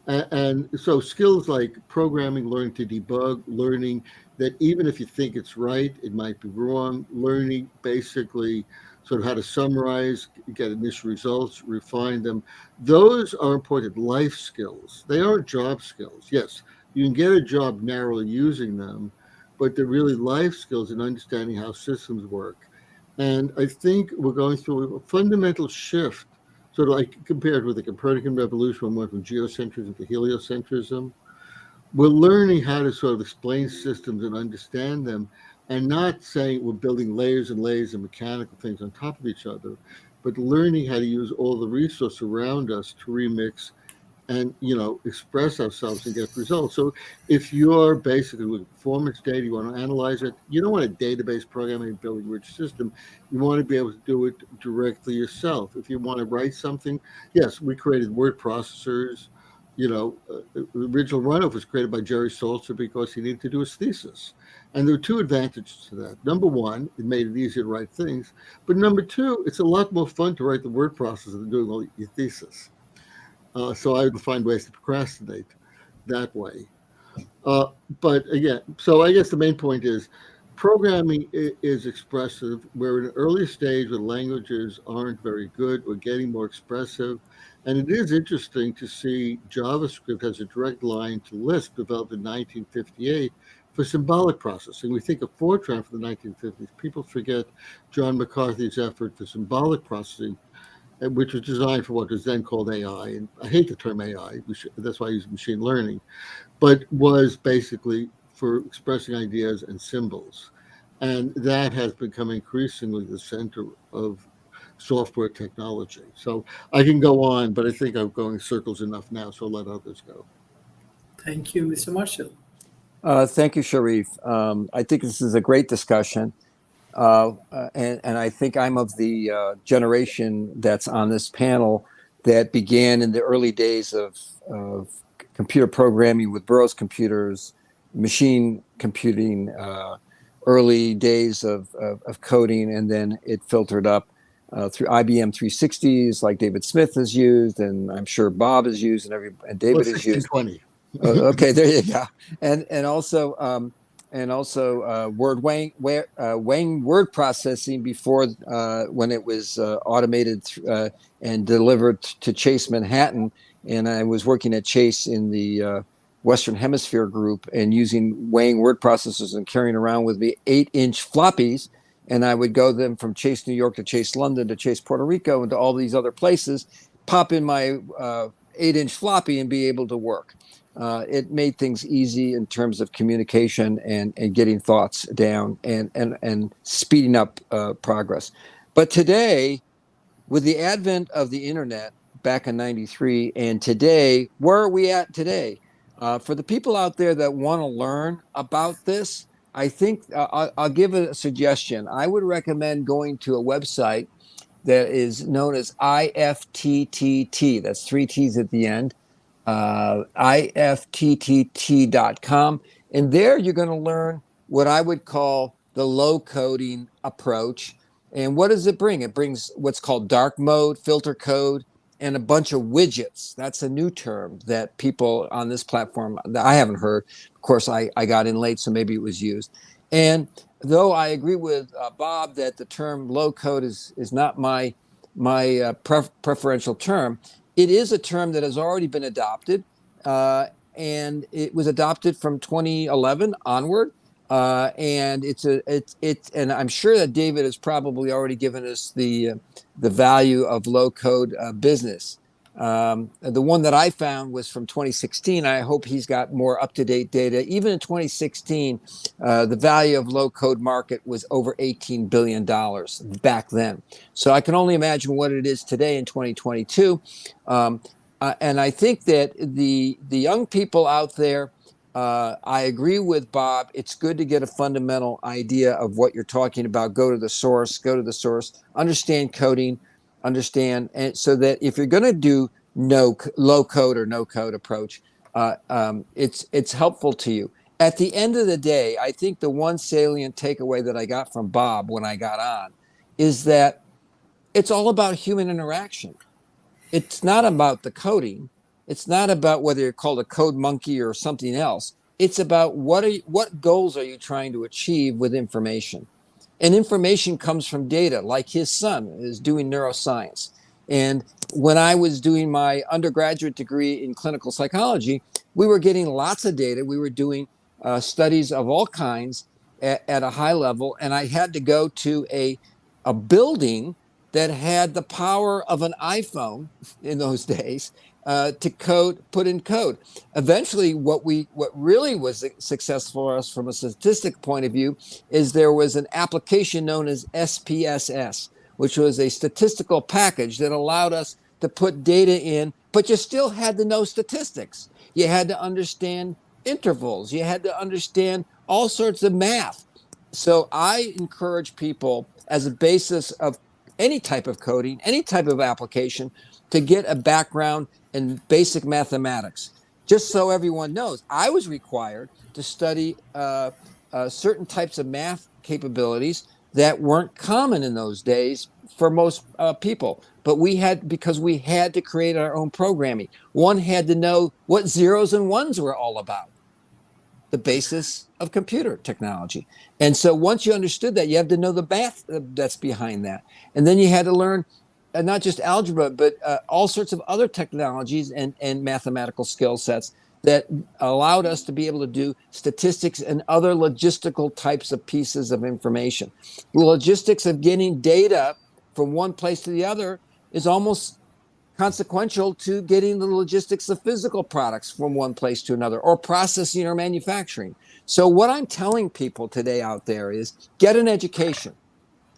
Speaker 4: And so skills like programming, learning to debug, learning that even if you think it's right, it might be wrong, learning basically sort of how to summarize, get initial results, refine them. Those are important life skills. They aren't job skills. Yes, you can get a job narrowly using them, but they're really life skills in understanding how systems work. And I think we're going through a fundamental shift, sort of like compared with the Copernican revolution, we went from geocentrism to heliocentrism. We're learning how to sort of explain systems and understand them, and not saying we're building layers and layers of mechanical things on top of each other, but learning how to use all the resources around us to remix and express ourselves and get results. So if you're basically with performance data, you want to analyze it, you don't want a database programming and building a rich system. You want to be able to do it directly yourself. If you want to write something, yes, we created word processors. The original Rana was created by Jerry Salter because he needed to do his thesis. And there are two advantages to that. Number one, it made it easier to write things. But number two, it's a lot more fun to write the word processor than doing all your thesis. So I would find ways to procrastinate that way. But again, so I guess the main point is programming is expressive. We're in an early stage where languages aren't very good. We're getting more expressive. And it is interesting to see JavaScript has a direct line to Lisp, developed in 1958 for symbolic processing. We think of Fortran for the 1950s. People forget John McCarthy's effort for symbolic processing, which was designed for what was then called AI. And I hate the term AI. That's why I use machine learning, but was basically for expressing ideas and symbols. And that has become increasingly the center of software technology. So I can go on, but I think I'm going circles enough now, so I'll let others go.
Speaker 1: Thank you, Mr. Marshall.
Speaker 5: Thank you, Sharif. I think this is a great discussion. And I think I'm of the generation that's on this panel that began in the early days of computer programming with Burroughs computers, machine computing, early days of coding, and then it filtered up through IBM 360s, like David Smith has used, and I'm sure Bob has used, and David has used.
Speaker 4: 1620.
Speaker 5: Okay, there you go, and also Wang word processing before when it was automated and delivered to Chase Manhattan, and I was working at Chase in the Western Hemisphere group and using Wang word processors and carrying around with me 8-inch floppies, and I would go them from Chase New York to Chase London to Chase Puerto Rico and to all these other places, pop in my 8-inch floppy and be able to work. It made things easy in terms of communication and getting thoughts down and speeding up progress. But today, with the advent of the internet back in '93 and today, where are we at today? For the people out there that want to learn about this, I think I'll give a suggestion. I would recommend going to a website that is known as IFTTT. That's 3 T's at the end. IFTTT.com. And there you're going to learn what I would call the low coding approach. And what does it bring? It brings what's called dark mode, filter code, and a bunch of widgets. That's a new term that people on this platform that I haven't heard. Of course, I got in late, so maybe it was used. And though I agree with Bob that the term low code is not my preferential term, it is a term that has already been adopted, and it was adopted from 2011 onward. And and I'm sure that David has probably already given us the value of low code business. The one that I found was from 2016. I hope he's got more up-to-date data. Even in 2016, the value of low code market was over $18 billion back then. So I can only imagine what it is today in 2022. And I think that the young people out there I agree with Bob. It's good to get a fundamental idea of what you're talking about. Go to the source, understand coding, and so that if you're going to do low code or no code approach, it's helpful to you. At the end of the day, I think the one salient takeaway that I got from Bob when I got on is that it's all about human interaction. It's not about the coding. It's not about whether you're called a code monkey or something else. It's about what goals are you trying to achieve with information? And information comes from data, like his son is doing neuroscience. And when I was doing my undergraduate degree in clinical psychology, we were getting lots of data. We were doing studies of all kinds at a high level. And I had to go to a building that had the power of an iPhone in those days to put in code. Eventually, what really was successful for us from a statistic point of view is there was an application known as SPSS, which was a statistical package that allowed us to put data in, but you still had to know statistics. You had to understand intervals. You had to understand all sorts of math. So I encourage people, as a basis of any type of coding, any type of application, to get a background in basic mathematics. Just so everyone knows, I was required to study certain types of math capabilities that weren't common in those days for most people. But because we had to create our own programming. One had to know what zeros and ones were all about, the basis of computer technology. And so once you understood that, you have to know the math that's behind that. And then you had to learn not just algebra, but all sorts of other technologies and mathematical skill sets that allowed us to be able to do statistics and other logistical types of pieces of information. The logistics of getting data from one place to the other is almost consequential to getting the logistics of physical products from one place to another, or processing or manufacturing. So what I'm telling people today out there is get an education.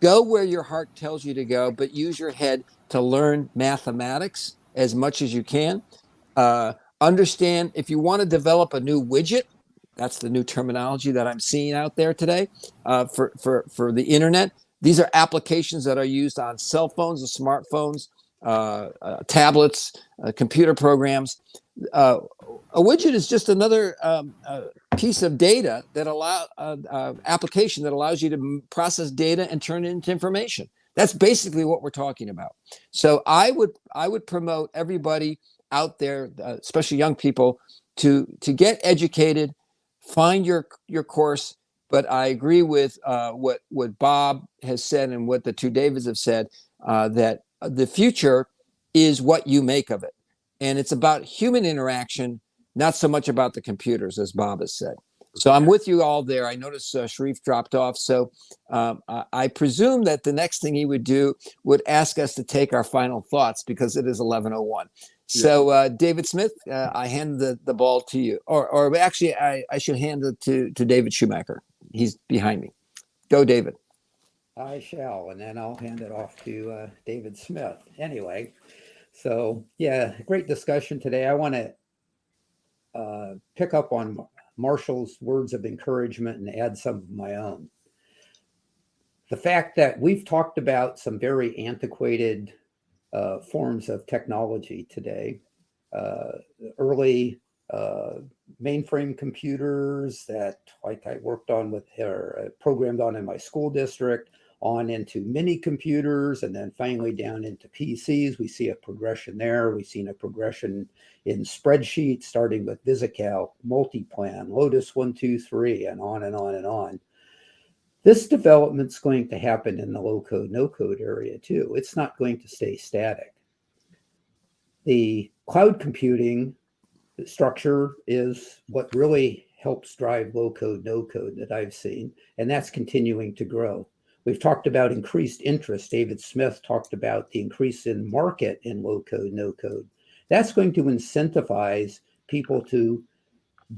Speaker 5: Go where your heart tells you to go, but use your head to learn mathematics as much as you can. Understand if you want to develop a new widget, that's the new terminology that I'm seeing out there today for the internet. These are applications that are used on cell phones and smartphones, tablets, computer programs. A widget is just another piece of data that application that allows you to process data and turn it into information. That's basically what we're talking about. So I would promote everybody out there, especially young people, to get educated, find your course. But I agree with what Bob has said and what the two Davids have said, that the future is what you make of it. And it's about human interaction, not so much about the computers, as Bob has said. So I'm with you all there. I noticed Sharif dropped off. So I presume that the next thing he would do would ask us to take our final thoughts, because it is 11:01. So David Smith, I hand the ball to you. Or actually, I should hand it to David Schumacher. He's behind me. Go, David.
Speaker 2: I shall, and then I'll hand it off to David Smith. Anyway, so yeah, great discussion today. I want to pick up on Marshall's words of encouragement and add some of my own. The fact that we've talked about some very antiquated forms of technology today, early mainframe computers that like I worked on with or programmed on in my school district, on into mini computers, and then finally down into PCs. We see a progression there. We've seen a progression in spreadsheets, starting with VisiCalc, Multiplan, Lotus 123, and on and on and on. This development's going to happen in the low code, no code area too. It's not going to stay static. The cloud computing structure is what really helps drive low code, no code that I've seen, and that's continuing to grow. We've talked about increased interest. David Smith talked about the increase in market in low code, no code. That's going to incentivize people to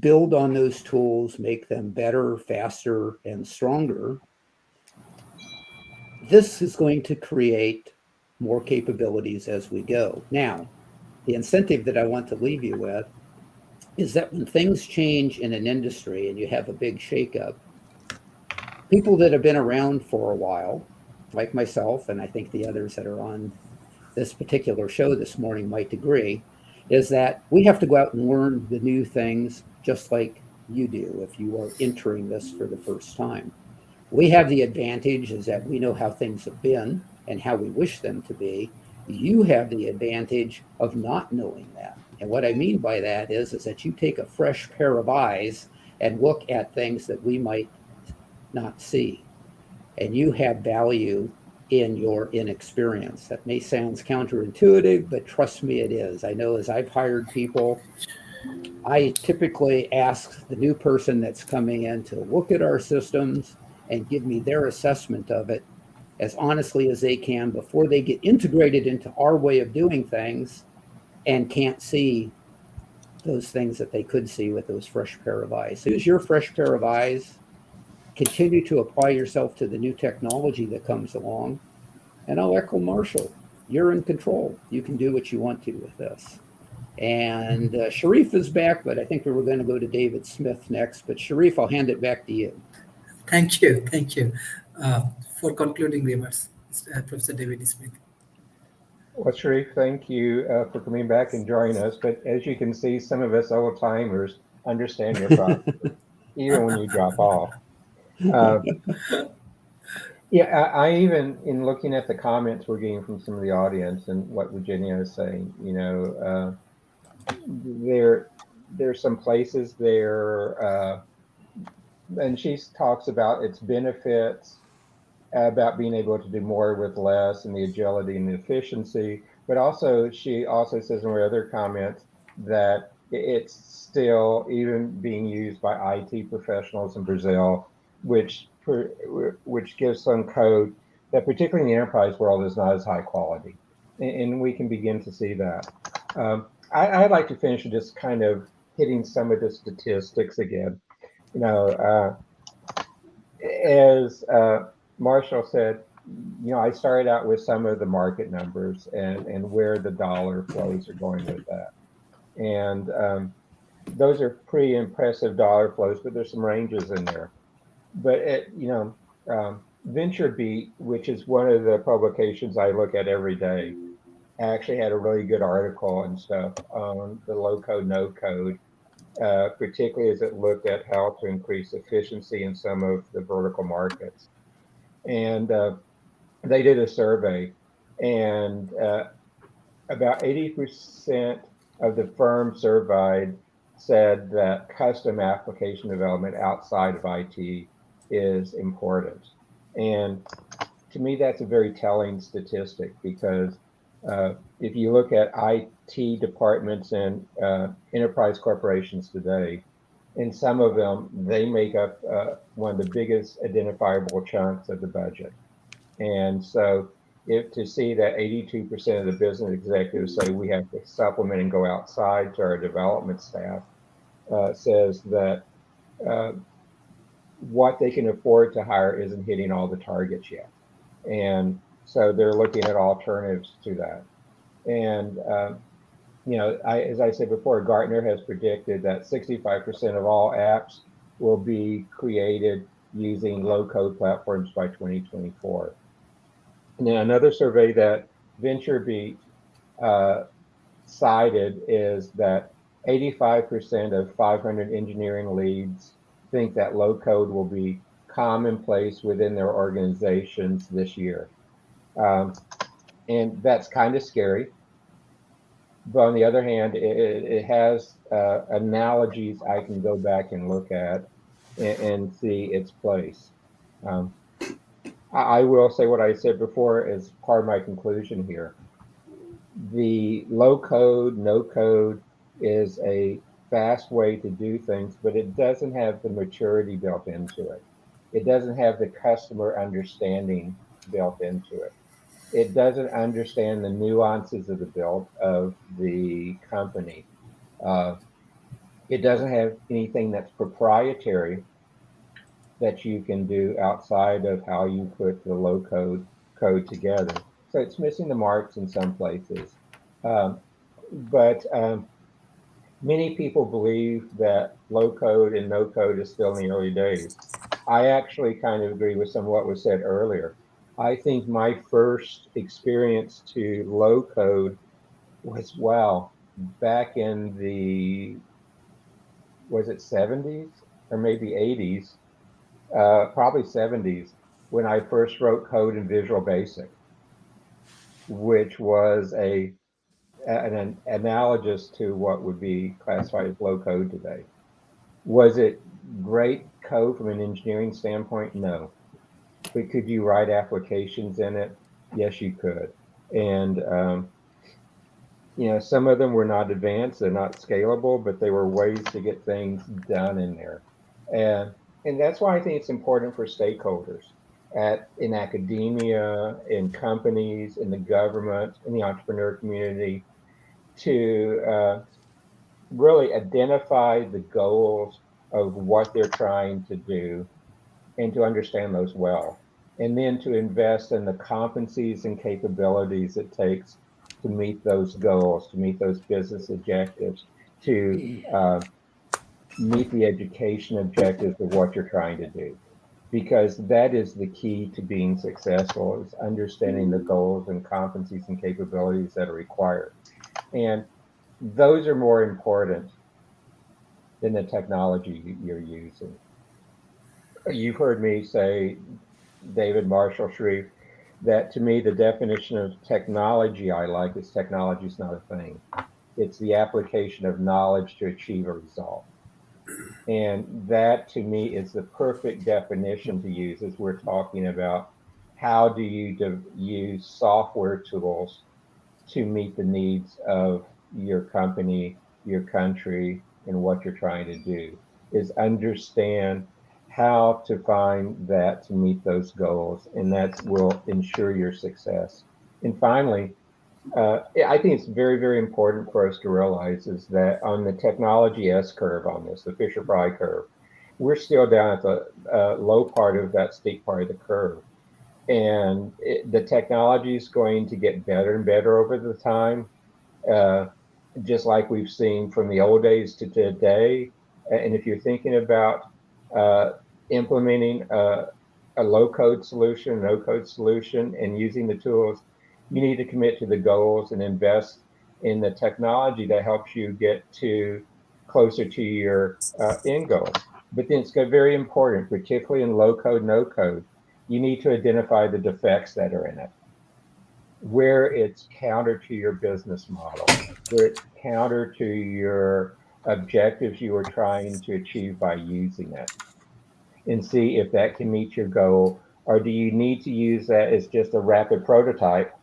Speaker 2: build on those tools, make them better, faster, and stronger. This is going to create more capabilities as we go. Now, the incentive that I want to leave you with is that when things change in an industry and you have a big shakeup, people that have been around for a while, like myself, and I think the others that are on this particular show this morning might agree, is that we have to go out and learn the new things just like you do if you are entering this for the first time. We have the advantage is that we know how things have been and how we wish them to be. You have the advantage of not knowing that. And what I mean by that is that you take a fresh pair of eyes and look at things that we might not see. And you have value in your inexperience. That may sound counterintuitive, but trust me, it is. I know as I've hired people, I typically ask the new person that's coming in to look at our systems and give me their assessment of it as honestly as they can before they get integrated into our way of doing things and can't see those things that they could see with those fresh pair of eyes. So use your fresh pair of eyes, continue to apply yourself to the new technology that comes along, and I'll echo Marshall. You're in control. You can do what you want to with this. And Sharif is back, but I think we were going to go to David Smith next. But Sharif, I'll hand it back to you.
Speaker 1: Thank you. Thank you for concluding remarks, Professor David Smith.
Speaker 3: Well, Sharif, thank you for coming back and joining us. But as you can see, some of us old timers understand your process, even when you drop off. Yeah, I even, in looking at the comments we're getting from some of the audience and what Virginia is saying, there's some places there, and she talks about its benefits, about being able to do more with less and the agility and the efficiency. But also, she also says in her other comments that it's still even being used by IT professionals in Brazil, which gives some code that particularly in the enterprise world is not as high quality. And we can begin to see that. I'd like to finish with just kind of hitting some of the statistics again. As Marshall said, I started out with some of the market numbers and where the dollar flows are going with that. And those are pretty impressive dollar flows, but there's some ranges in there. But VentureBeat, which is one of the publications I look at every day, actually had a really good article and stuff on the low code, no code, particularly as it looked at how to increase efficiency in some of the vertical markets. And they did a survey, and about 80% of the firms surveyed said that custom application development outside of IT is important. And to me, that's a very telling statistic because if you look at IT departments and enterprise corporations today, in some of them, they make up one of the biggest identifiable chunks of the budget. And so to see that 82% of the business executives say we have to supplement and go outside to our development staff says that what they can afford to hire isn't hitting all the targets yet. And so they're looking at alternatives to that. And, as I said before, Gartner has predicted that 65% of all apps will be created using low-code platforms by 2024. Now, another survey that VentureBeat cited is that 85% of 500 engineering leads think that low code will be commonplace within their organizations this year. And that's kind of scary. But on the other hand, it has analogies I can go back and look at and see its place. I will say what I said before as part of my conclusion here. The low code, no code is a fast way to do things, but it doesn't have the maturity built into it. It doesn't have the customer understanding built into it. It doesn't understand the nuances of the build of the company. It doesn't have anything that's proprietary that you can do outside of how you put the low code together. So it's missing the marks in some places. But Many people believe that low code and no code is still in the early days. I actually kind of agree with some of what was said earlier. I think my first experience to low code was, wow, back in the, was it 70s or maybe 80s? Probably 70s, when I first wrote code in Visual Basic, which was an analogous to what would be classified as low code today. Was it great code from an engineering standpoint? No. But could you write applications in it? Yes, you could. And some of them were not advanced, they're not scalable, but they were ways to get things done in there. And that's why I think it's important for stakeholders in academia, in companies, in the government, in the entrepreneur community to really identify the goals of what they're trying to do and to understand those well. And then to invest in the competencies and capabilities it takes to meet those goals, to meet those business objectives, to meet the education objectives of what you're trying to do. Because that is the key to being successful, is understanding the goals and competencies and capabilities that are required. And those are more important than the technology you're using. You've heard me say, David Marshall Sharif, that to me, the definition of technology I like is technology is not a thing. It's the application of knowledge to achieve a result. And that to me is the perfect definition to use as we're talking about how do you use software tools to meet the needs of your company, your country, and what you're trying to do, is understand how to find that to meet those goals, and that will ensure your success. And finally, I think it's very, very important for us to realize is that on the technology S curve on this, the Fisher-Fry curve, we're still down at the low part of that steep part of the curve. And the technology is going to get better and better over the time, just like we've seen from the old days to today. And if you're thinking about implementing a low-code solution, no-code solution, and using the tools, you need to commit to the goals and invest in the technology that helps you get closer to your end goals. But then it's very important, particularly in low-code, no-code, you need to identify the defects that are in it, where it's counter to your business model, where it's counter to your objectives you are trying to achieve by using it, and see if that can meet your goal, or do you need to use that as just a rapid prototype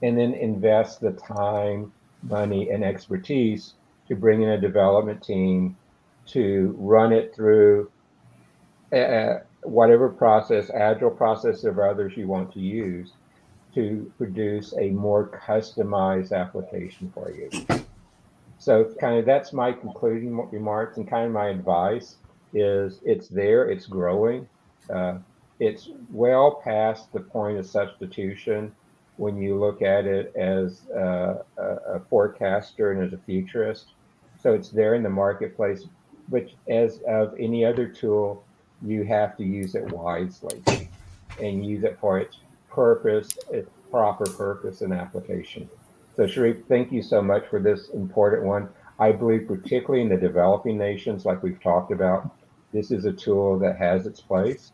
Speaker 3: and then invest the time, money, and expertise to bring in a development team to run it through whatever process, agile process of others you want to use to produce a more customized application for you. So kind of that's my concluding remarks, and kind of my advice is it's there, it's growing. It's well past the point of substitution when you look at it as a forecaster and as a futurist. So it's there in the marketplace, but as of any other tool, you have to use it wisely and use it for its purpose, its proper purpose and application. So Sharif, thank you so much for this important one. I believe particularly in the developing nations, like we've talked about, this is a tool that has its place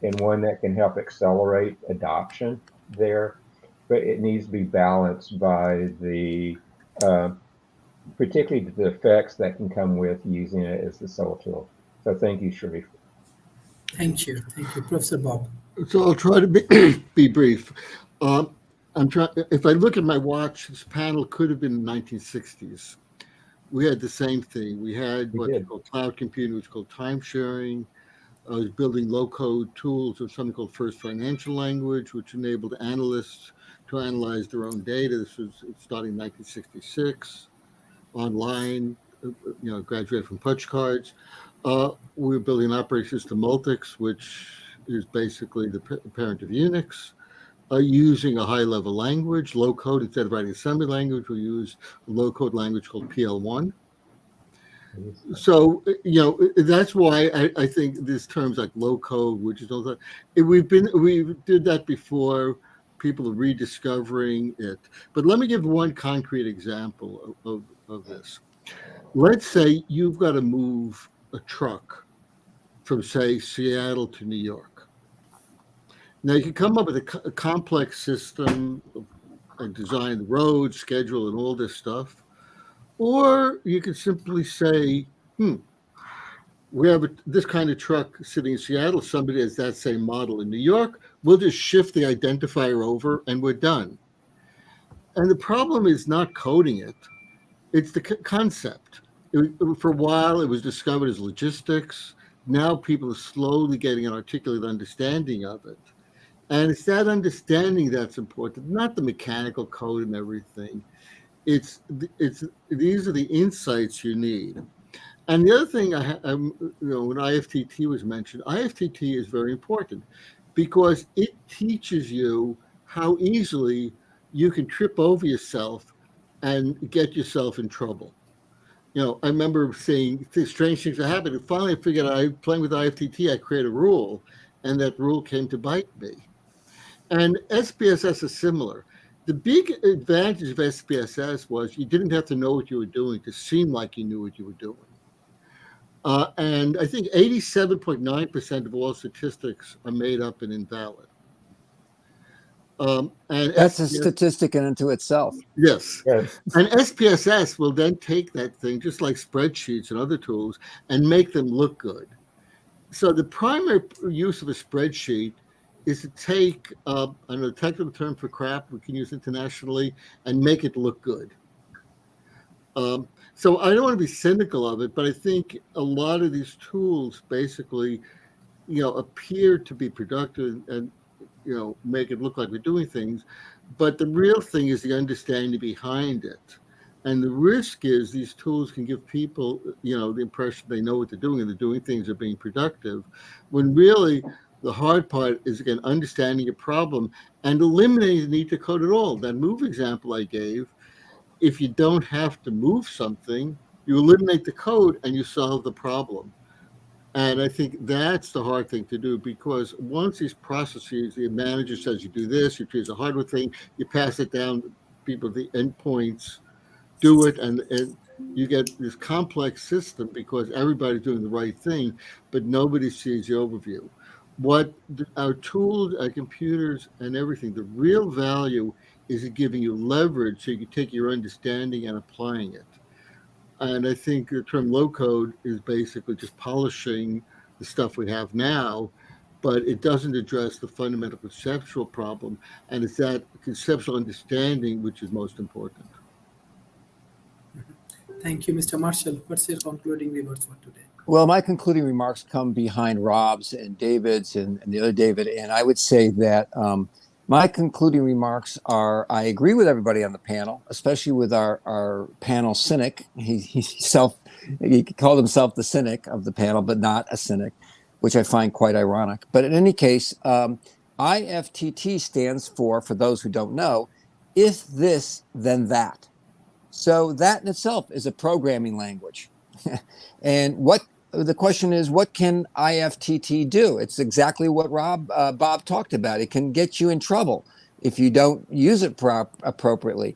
Speaker 3: and one that can help accelerate adoption there, but it needs to be balanced by particularly the effects that can come with using it as the sole tool. So thank you, Sharif.
Speaker 1: Thank you. Thank you, Professor Bob.
Speaker 4: So I'll try to be brief. I'm trying. If I look at my watch, this panel could have been the 1960s. We had the same thing. We had what's called cloud computing, which is called time sharing. I was building low-code tools of something called First Financial Language, which enabled analysts to analyze their own data. This was starting in 1966, online. Graduated from punch cards. We were building an operating system, Multics, which is basically the parent of Unix. Using a high-level language, low-code, instead of writing assembly language, we used a low-code language called PL1. So that's why I think these terms like low code, which is all that, we did that before. People are rediscovering it. But let me give one concrete example of this. Let's say you've got to move a truck from, say, Seattle to New York. Now you can come up with a complex system and design the road, schedule, and all this stuff, or you can simply say, we have this kind of truck sitting in Seattle. Somebody has that same model in New York. We'll just shift the identifier over and we're done. And the problem is not coding it. It's the concept. For a while, it was discovered as logistics. Now people are slowly getting an articulate understanding of it. And it's that understanding that's important, not the mechanical code and everything. These are the insights you need. And the other thing, when IFTT was mentioned, IFTT is very important because it teaches you how easily you can trip over yourself and get yourself in trouble. I remember seeing strange things that happened. And finally, I figured playing with IFTT, I created a rule, and that rule came to bite me. And SPSS is similar. The big advantage of SPSS was you didn't have to know what you were doing to seem like you knew what you were doing. And I think 87.9% of all statistics are made up and invalid. And
Speaker 5: that's a statistic in and to itself.
Speaker 4: Yes. And SPSS will then take that thing, just like spreadsheets and other tools, and make them look good. So the primary use of a spreadsheet is to take a technical term for crap we can use internationally and make it look good. So I don't want to be cynical of it, but I think a lot of these tools basically, appear to be productive and, make it look like we're doing things. But the real thing is the understanding behind it. And the risk is these tools can give people, the impression they know what they're doing and they're doing things that are being productive, when really the hard part is, again, understanding a problem and eliminating the need to code at all. That move example I gave, if you don't have to move something, you eliminate the code and you solve the problem. And I think that's the hard thing to do, because once these processes, the manager says you do this, you choose a hardware thing, you pass it down to people, the endpoints do it, and you get this complex system because everybody's doing the right thing, but nobody sees the overview. What our tools, our computers, and everything, the real value is giving you leverage so you can take your understanding and applying it. And I think the term low code is basically just polishing the stuff we have now, but it doesn't address the fundamental conceptual problem. And it's that conceptual understanding which is most important.
Speaker 1: Thank you, Mr. Marshall. What's your concluding remarks for today?
Speaker 5: Well, my concluding remarks come behind Rob's and David's and the other David. And I would say that my concluding remarks are, I agree with everybody on the panel, especially with our panel cynic. He called himself the cynic of the panel, but not a cynic, which I find quite ironic. But in any case, IFTT stands for those who don't know, if this, then that. So that in itself is a programming language. And the question is, what can IFTT do? It's exactly what Bob talked about. It can get you in trouble if you don't use it appropriately.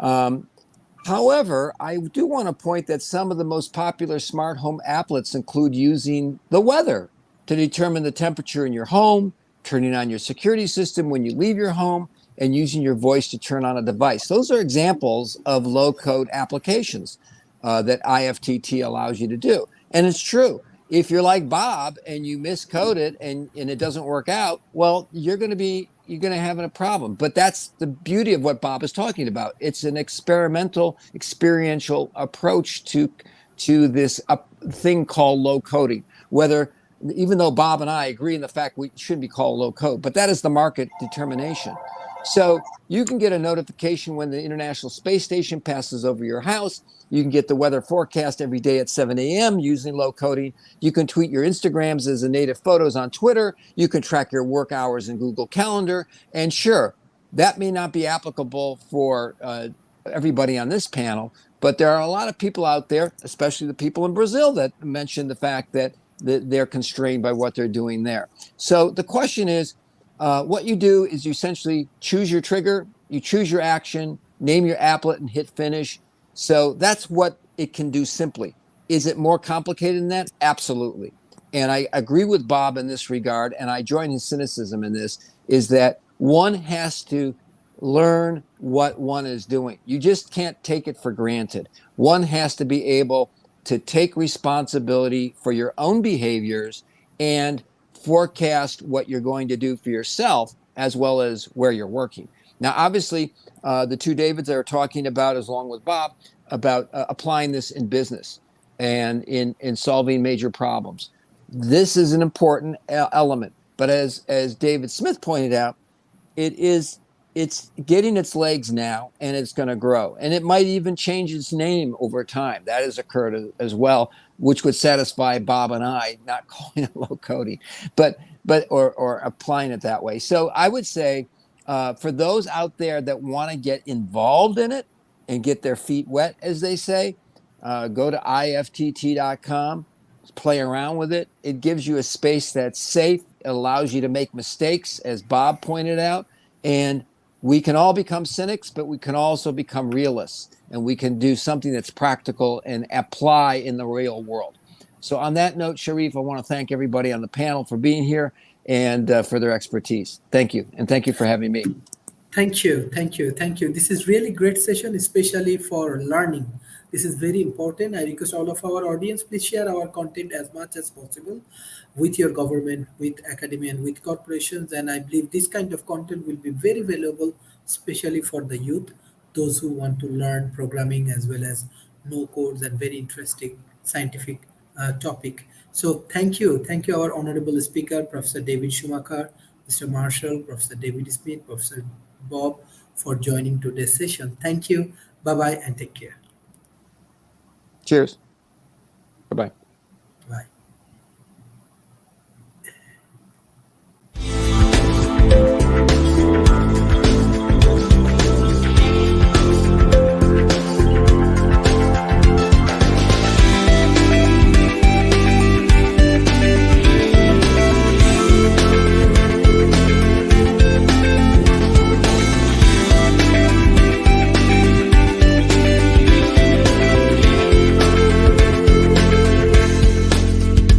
Speaker 5: However, I do want to point that some of the most popular smart home applets include using the weather to determine the temperature in your home, turning on your security system when you leave your home, and using your voice to turn on a device. Those are examples of low-code applications that IFTT allows you to do. And it's true. If you're like Bob and you miscode it and it doesn't work out, well, you're going to have a problem. But that's the beauty of what Bob is talking about. It's an experiential approach to this thing called low coding. Even though Bob and I agree in the fact we shouldn't be called low code, but that is the market determination. So you can get a notification when the International Space Station passes over your house. You can get the weather forecast every day at 7 a.m. using low coding. You can tweet your Instagrams as a native photos on Twitter. You can track your work hours in Google Calendar. And sure, that may not be applicable for everybody on this panel, but But there are a lot of people out there, especially the people in Brazil, that mention the fact that they're constrained by what they're doing there. So the question is, what you do is you essentially choose your trigger, you choose your action, name your applet, and hit finish. So that's what it can do simply. Is it more complicated than that? Absolutely. And I agree with Bob in this regard, and I join his cynicism in this, is that one has to learn what one is doing. You just can't take it for granted. One has to be able to take responsibility for your own behaviors and forecast what you're going to do for yourself as well as where you're working. Now, obviously, the two Davids are talking about, as along with Bob, about applying this in business and in solving major problems. This is an important element. But as David Smith pointed out, it's getting its legs now, and it's going to grow, and it might even change its name over time. That has occurred as well, which would satisfy Bob and I, not calling it low coding, but or applying it that way. So I would say for those out there that want to get involved in it and get their feet wet, as they say, go to iftt.com, play around with it. It gives you a space that's safe. It allows you to make mistakes, as Bob pointed out, and we can all become cynics, but we can also become realists, and we can do something that's practical and apply in the real world. So on that note, Sharif, I want to thank everybody on the panel for being here and for their expertise. Thank you. And thank you for having me.
Speaker 1: Thank you. This is really great session, especially for learning. This is very important. I request all of our audience, please share our content as much as possible with your government, with academia, and with corporations. And I believe this kind of content will be very valuable, especially for the youth, those who want to learn programming as well as no codes and very interesting scientific topic. So thank you, our honorable speaker, Professor David Schumacher, Mr. Marshall, Professor David Smith, Professor Bob, for joining today's session. Thank you. Bye-bye and take care.
Speaker 5: Cheers.